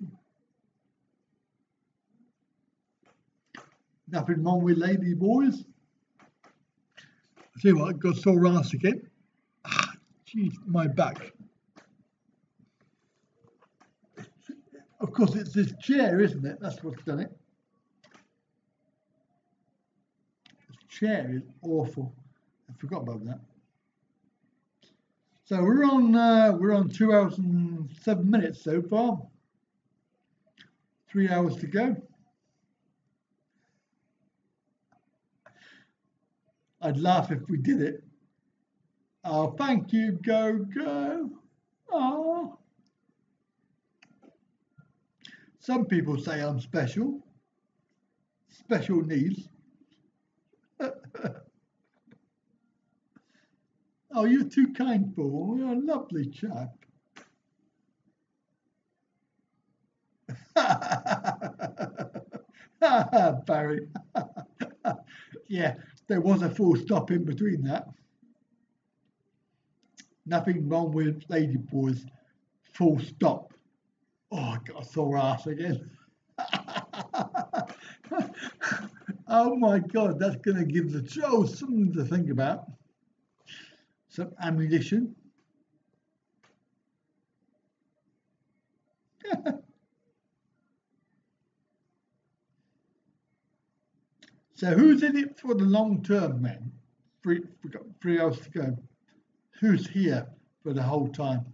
Nothing wrong with lady boys. See what, I got sore ass again. Jeez, my back. Of course, it's this chair, isn't it? That's what's done it. This chair is awful. I forgot about that. So we're on 2 hours and 7 minutes so far. 3 hours to go. I'd laugh if we did it. Oh, thank you, go. Oh. Some people say I'm special. Special needs. Oh, you're too kind, Paul. You're a lovely chap. Barry. Yeah, there was a full stop in between that. Nothing wrong with lady boys. Full stop. Oh, I got a sore ass again. Oh my God, that's going to give the trolls something to think about. Some ammunition. So who's in it for the long term, man? We've got 3 hours to go. Who's here for the whole time?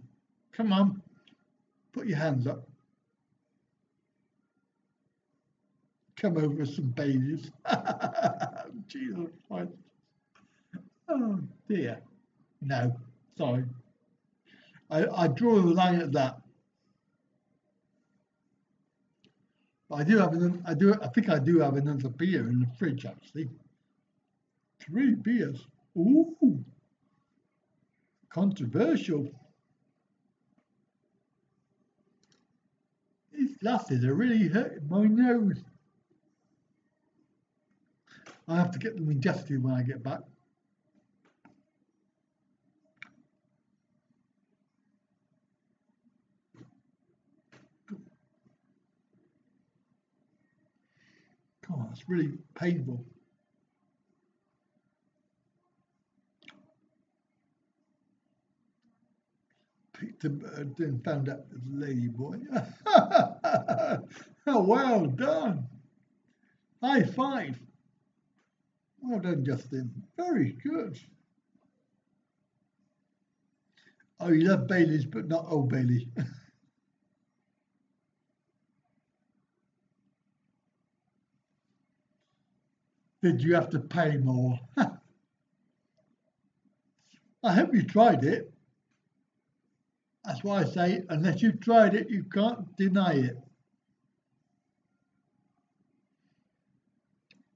Come on, put your hands up. Come over some babies. Jesus Christ. Oh dear. No, sorry. I draw the line at that. But I think I do have another beer in the fridge actually. 3 beers. Ooh. Controversial. These glasses are really hurting my nose. I have to get them adjusted when I get back. God, it's really painful. Picked a bird and found out it was a lady boy. Oh, well done. High five. Well done, Justin. Very good. Oh, you love Baileys, but not Old Bailey. Did you have to pay more? I hope you tried it. That's why I say, unless you've tried it, you can't deny it.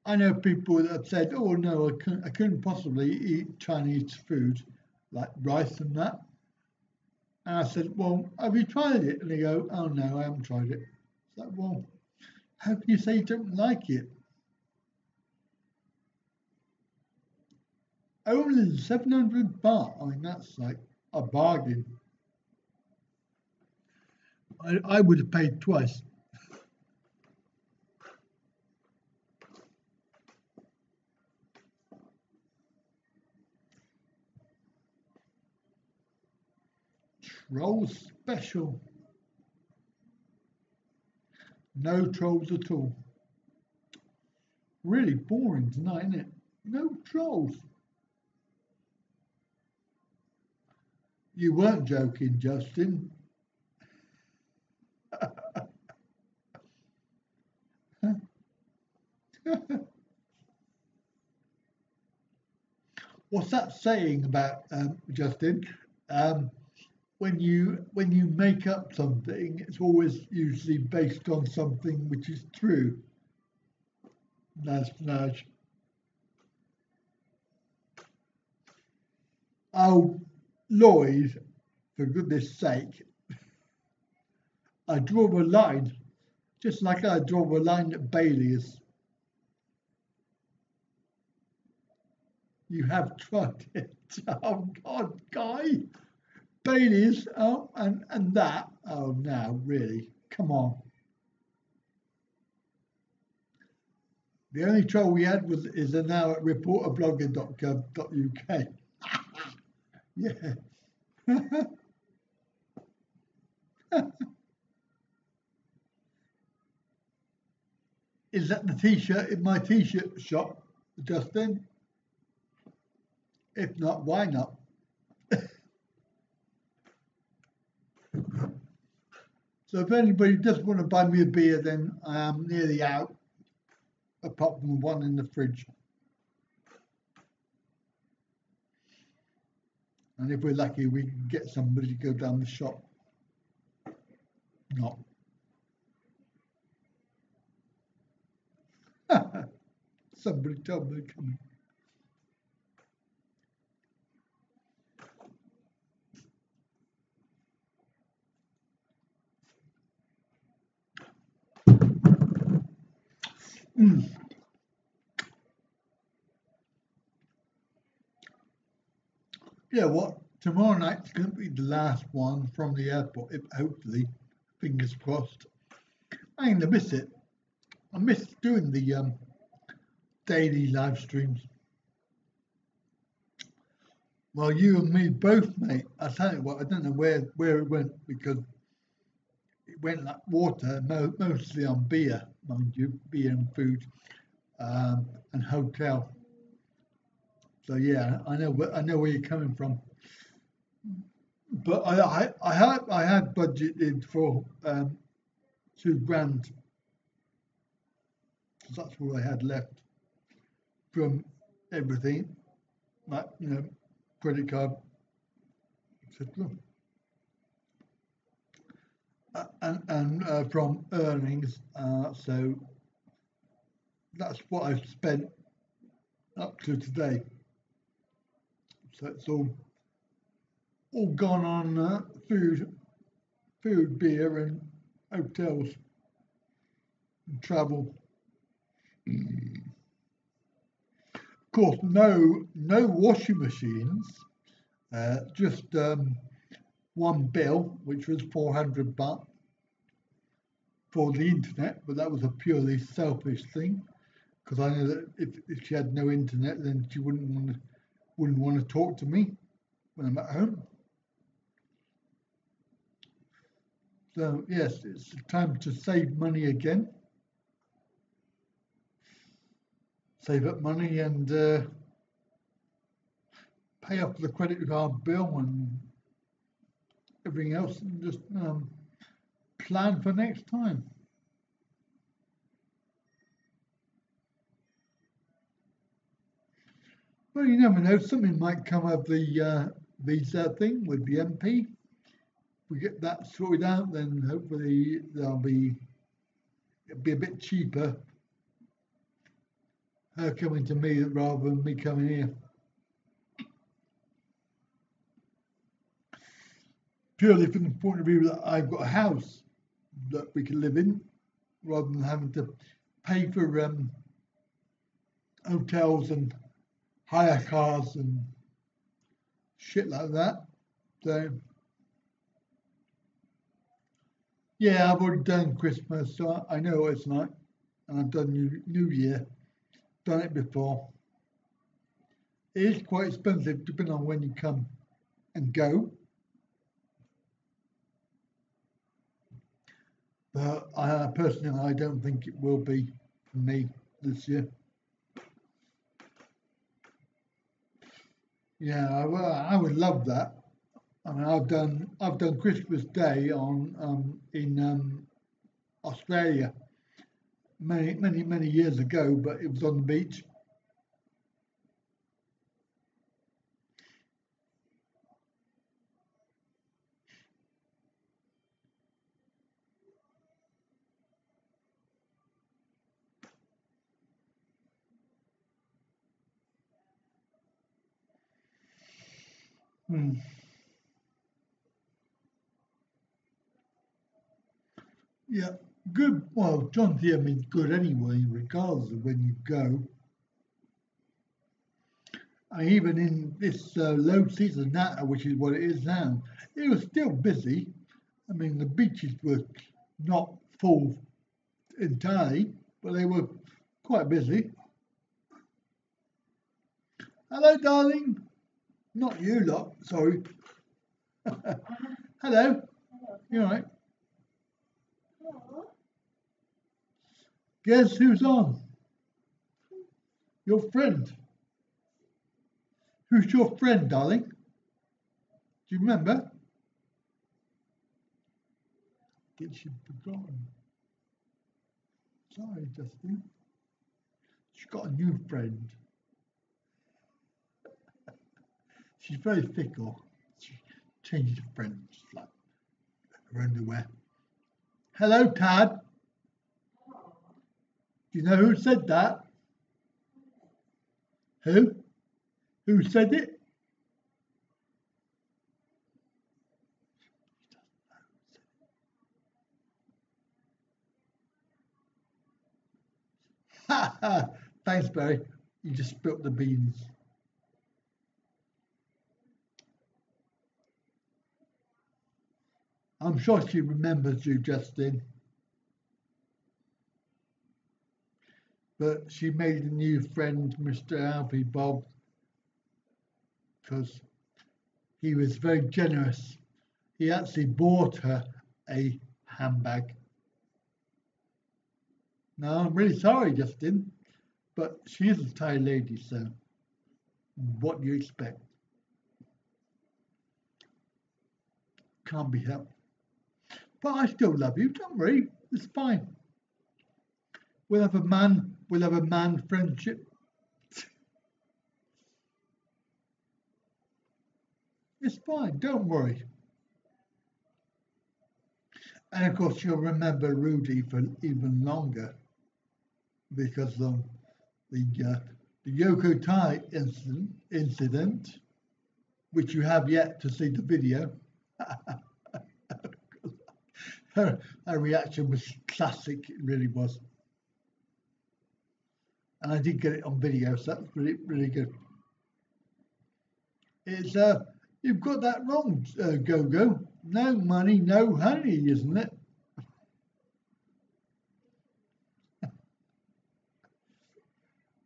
I know people that have said, oh no, I couldn't possibly eat Chinese food, like rice and that. And I said, well, have you tried it? And they go, oh no, I haven't tried it. It's like, well, how can you say you don't like it? Only 700 baht. I mean, that's like a bargain. I would have paid twice. Troll special. No trolls at all. Really boring tonight, isn't it? No trolls. You weren't joking, Justin. What's that saying about Justin? Um, when you make up something, it's always usually based on something which is true. Nudge, nudge. Oh, Lloyd, for goodness sake, I draw a line, just like I draw a line at Bailey's. You have tried it. Oh God, Guy. Bailey's, oh, and that. Oh, now, really, come on. The only troll we had is now at reporterblogger.gov.uk. Yeah. Is that the t-shirt in my t-shirt shop, Justin? If not, why not? So if anybody does want to buy me a beer, then I am nearly out, apart from one in the fridge. And if we're lucky, we can get somebody to go down the shop. Not. Somebody told me they're coming. Yeah, what? Tomorrow night's going to be the last one from the airport, hopefully. Fingers crossed. I ain't gonna miss it. I miss doing the daily live streams. Well, you and me both, mate. I tell you what, I don't know where it went because it went like water, mostly on beer, mind you, beer and food, and hotel. So yeah, I know where you're coming from. But I had budgeted for £2,000 because that's all I had left from everything, like credit card, etc. And from earnings, so that's what I've spent up to today. So it's all gone on food, beer, and hotels and travel. Of course, no washing machines. Just one bill, which was 400 baht for the internet, but that was a purely selfish thing because I know that if she had no internet, then she wouldn't want to talk to me when I'm at home. So yes, it's time to save money again. Save up money and pay off the credit card bill and everything else, and just plan for next time. Well, you never know. Something might come of the visa thing with the MP. If we get that sorted out, then hopefully it'll be a bit cheaper. Her coming to me rather than me coming here. Purely from the point of view that I've got a house that we can live in, rather than having to pay for hotels and hire cars and shit like that. So yeah, I've already done Christmas, so I know what it's like. And I've done New Year, done it before. It is quite expensive depending on when you come and go. But personally, I don't think it will be for me this year. Yeah, I would love that. I mean, I've done Christmas Day on in Australia many years ago, but it was on the beach. Hmm. Yeah, good. Well, John Deere means good anyway, regardless of when you go. And even in this low season now, which is what it is now, it was still busy. I mean, the beaches were not full entirely, but they were quite busy. Hello, darling. Not you lot, sorry. Hello. You all right? Guess who's on? Your friend. Who's your friend, darling? Do you remember? Did she forgotten? Sorry, Justin. She's got a new friend. She's very fickle. She changes friends like her underwear. Hello, Tad. Do you know who said that? Who? Who said it? Ha ha! Thanks, Barry. You just spilt the beans. I'm sure she remembers you, Justin. But she made a new friend, Mr. Alfie Bob, because he was very generous. He actually bought her a handbag. No, I'm really sorry, Justin, but she is a Thai lady, so what do you expect? Can't be helped. But I still love you, don't worry, it's fine. We'll have a man friendship. It's fine, don't worry. And of course, you'll remember Rudy for even longer because of the Yoko Tai incident, which you have yet to see the video. her reaction was classic, it really was. And I did get it on video, so that's really good. It's you've got that wrong, Go-Go. No money, no honey, isn't it?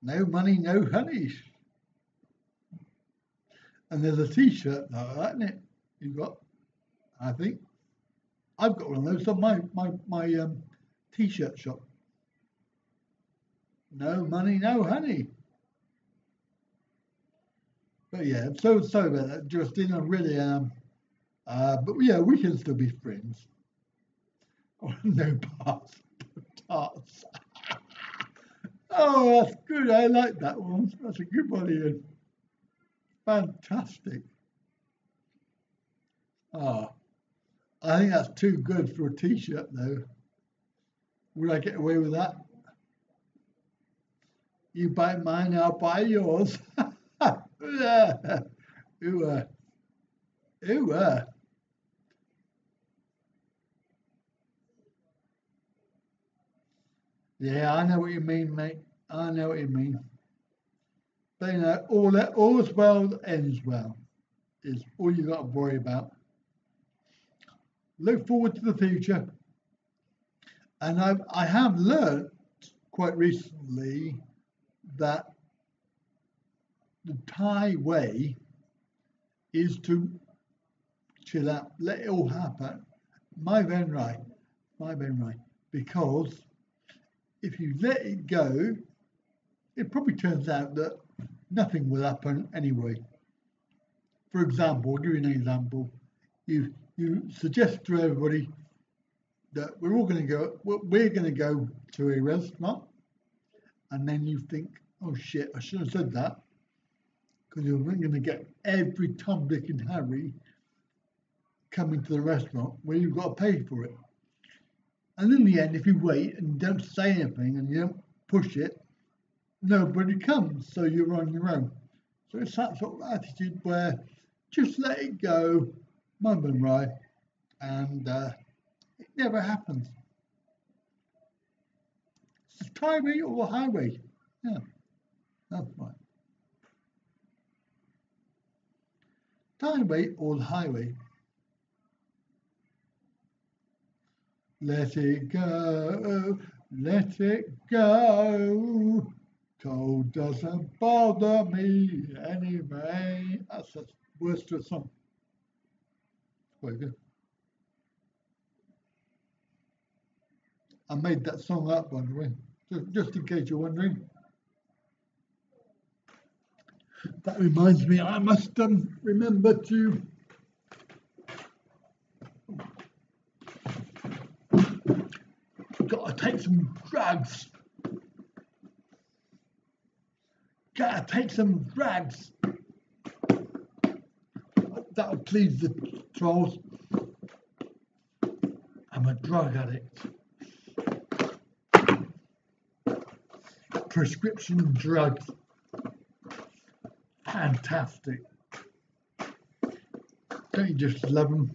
No money, no honey. And there's a T-shirt like that, isn't it? You've got, I think, I've got one of those on my T-shirt shop. No money, no honey. But yeah, I'm so sorry about that, Justin. I really am. But yeah, we can still be friends. Oh, no tarts. Oh, that's good. I like that one. That's a good one, Ian. Fantastic. Ah, I think that's too good for a T-shirt, though. Would I get away with that? You buy mine, I'll buy yours. Ooh, ooh. Yeah, I know what you mean, mate. I know what you mean. But you know, all's well that ends well is all you got to worry about. Look forward to the future. And I have learned quite recently that the Thai way is to chill out, let it all happen. My Ben Wright, because if you let it go, it probably turns out that nothing will happen anyway. For example, I'll give you an example. You suggest to everybody that we're going to go to a restaurant, and then you think, oh shit, I should have said that, because you're going to get every Tom, Dick and Harry coming to the restaurant where you've got to pay for it. And in the end, if you wait and don't say anything and you don't push it, nobody comes, so you're on your own. So it's that sort of attitude where just let it go, mum and right, and it never happens. It's the highway or the highway. Yeah, that's right. Highway or the highway. Let it go, let it go. Cold doesn't bother me anyway. That's the worst to a song. Quite good. I made that song up, by the way, just in case you're wondering. That reminds me, I must remember to gotta take some drugs. Gotta take some drugs. That'll please the trolls. I'm a drug addict. Prescription drugs. Fantastic. Don't you just love them?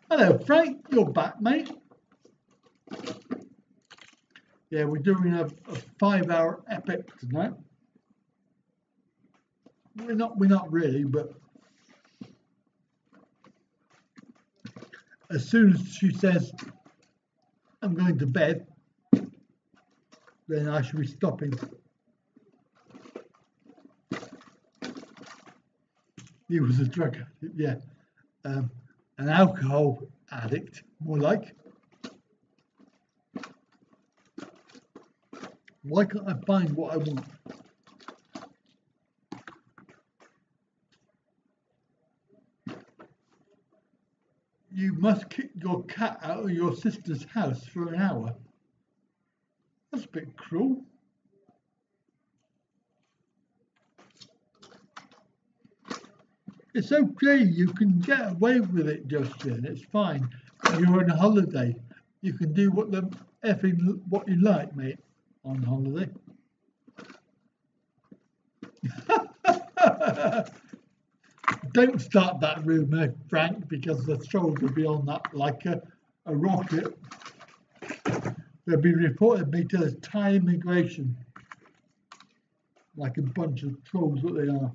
Hello, Frank. You're back, mate. Yeah, we're doing a 5-hour epic tonight. We're not really, but as soon as she says I'm going to bed, then I should be stopping. He was a drug addict, yeah. An alcohol addict, more like. Why can't I find what I want? You must kick your cat out of your sister's house for an hour. That's a bit cruel. It's okay, you can get away with it, Justin. It's fine. You're on holiday. You can do what you like, mate, on holiday. Don't start that rumour, Frank, because the trolls will be on that like a rocket. They'll be reporting me to the Thai immigration, like a bunch of trolls that they are.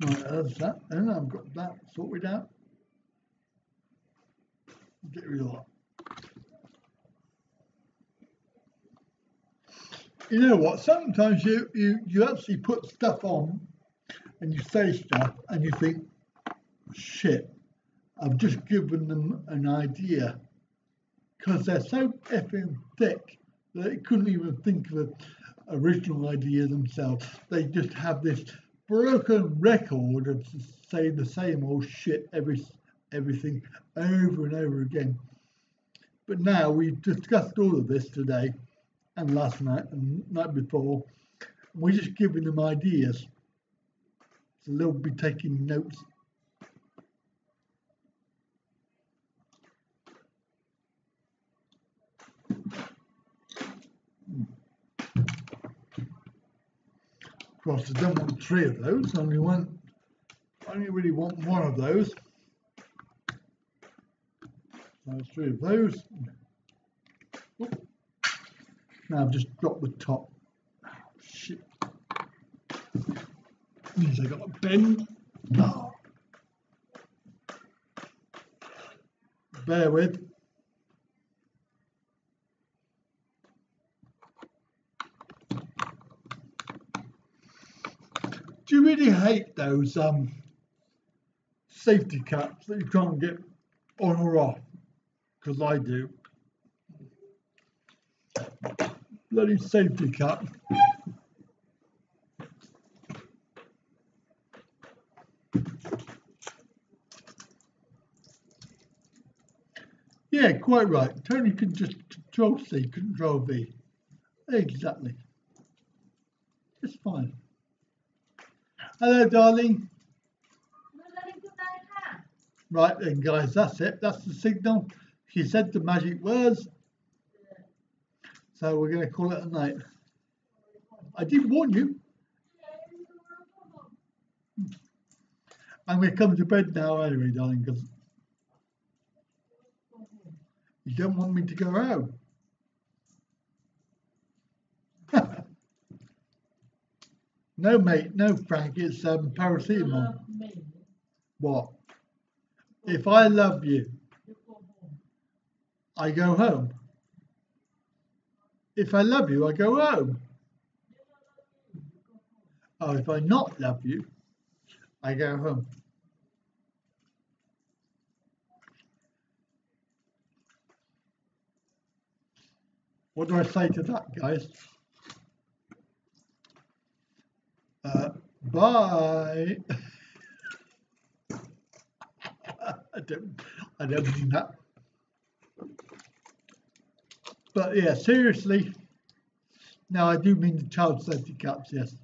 Right, that's that. And I've got that sorted out. Get rid of that. You know what? Sometimes you actually put stuff on and you say stuff and you think, shit, I've just given them an idea, because they're so effing thick that they couldn't even think of an original idea themselves. They just have this broken record of saying the same old shit everything over and over again. But now we've discussed all of this today and last night and the night before. We're just giving them ideas, so they'll be taking notes. Of course, I don't want 3 of those. I only really want 1 of those. So 3 of those. Oop. Now I've just dropped the top. Oh, shit. Means I got a bend. Oh. Bear with. Do you really hate those safety caps that you can't get on or off? Because I do. Bloody safety cap. Yeah, quite right. Tony could just Control C, Control V. Exactly. It's fine. Hello, darling. Right then, guys, that's it. That's the signal. She said the magic words. So we're going to call it a night. I did warn you. I'm going to come to bed now anyway, darling, because you don't want me to go out. No, mate. No, Frank. It's paracetamol. What? If I love you, I go home. If I love you, I go home. Oh, if I not love you, I go home. What do I say to that, guys? Bye. I don't mean that. But yeah, seriously. No, I do mean the child safety caps, yes.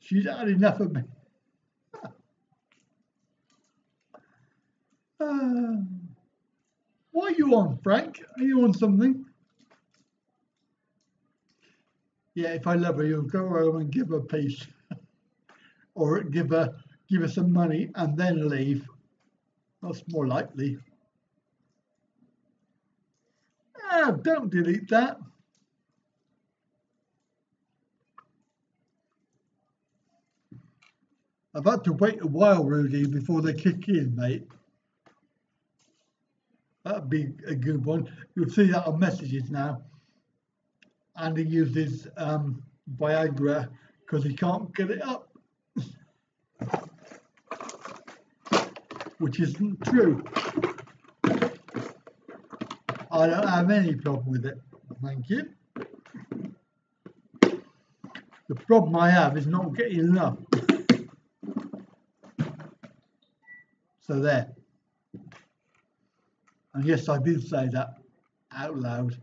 She's had enough of me. What are you on, Frank? Are you on something? Yeah, if I love her, you'll go home and give her peace. Or give her some money and then leave. That's more likely. Oh, don't delete that. I've had to wait a while, Rudy, before they kick in, mate. That'd be a good one. You'll see that on messages now. Andy uses Viagra because he can't get it up. Which isn't true. I don't have any problem with it. Thank you. The problem I have is not getting enough. So there. And yes, I did say that out loud.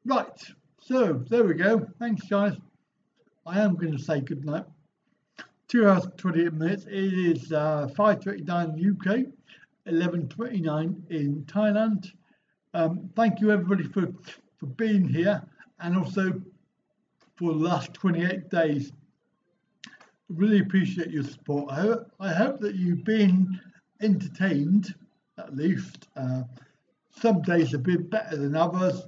Right, so there we go. Thanks, guys. I am going to say good night. 2 hours and 28 minutes. It is 5:39 in the UK, 11:29 in Thailand. Thank you, everybody, for being here, and also for the last 28 days. Really appreciate your support. I hope that you've been entertained, at least. Some days have been better than others.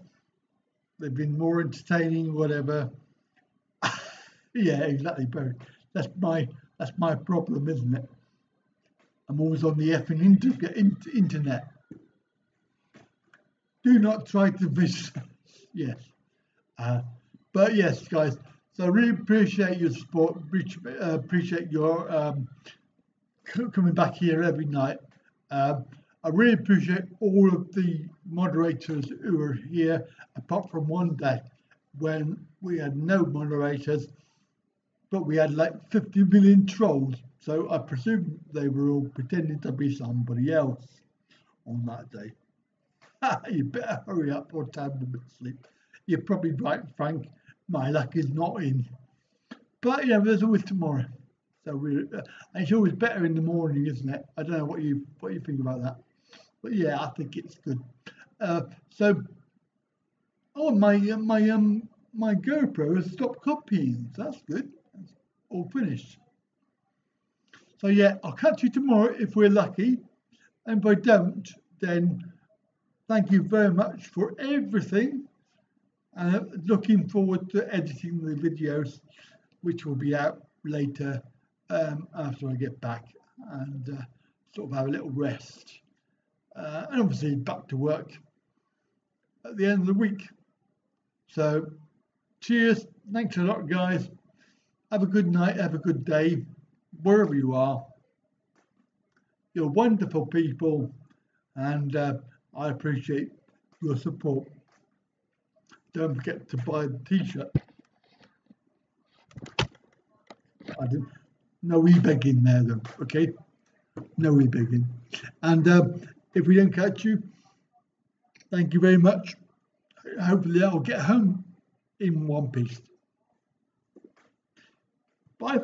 They've been more entertaining, whatever. Yeah, exactly, Barry. That's my problem, isn't it? I'm always on the effing internet. Do not try to visit. Yes. But yes, guys. So I really appreciate your support. Appreciate your coming back here every night. I really appreciate all of the moderators who are here, apart from one day when we had no moderators, but we had like 50 million trolls. So I presume they were all pretending to be somebody else on that day. You better hurry up or time to sleep. You're probably right, Frank. My luck is not in. But yeah, there's always tomorrow. So it's always better in the morning, isn't it? I don't know what you think about that. But yeah, I think it's good. My GoPro has stopped copying. So that's good. That's all finished. So yeah, I'll catch you tomorrow if we're lucky. And if I don't, then thank you very much for everything. And looking forward to editing the videos, which will be out later after I get back and sort of have a little rest. And obviously back to work at the end of the week. So cheers. Thanks a lot, guys. Have a good night. Have a good day, wherever you are. You're wonderful people, and I appreciate your support. Don't forget to buy the t-shirt. No e-begging there, though. Okay, no e-begging. And if we don't catch you, thank you very much. Hopefully, I'll get home in one piece. Bye.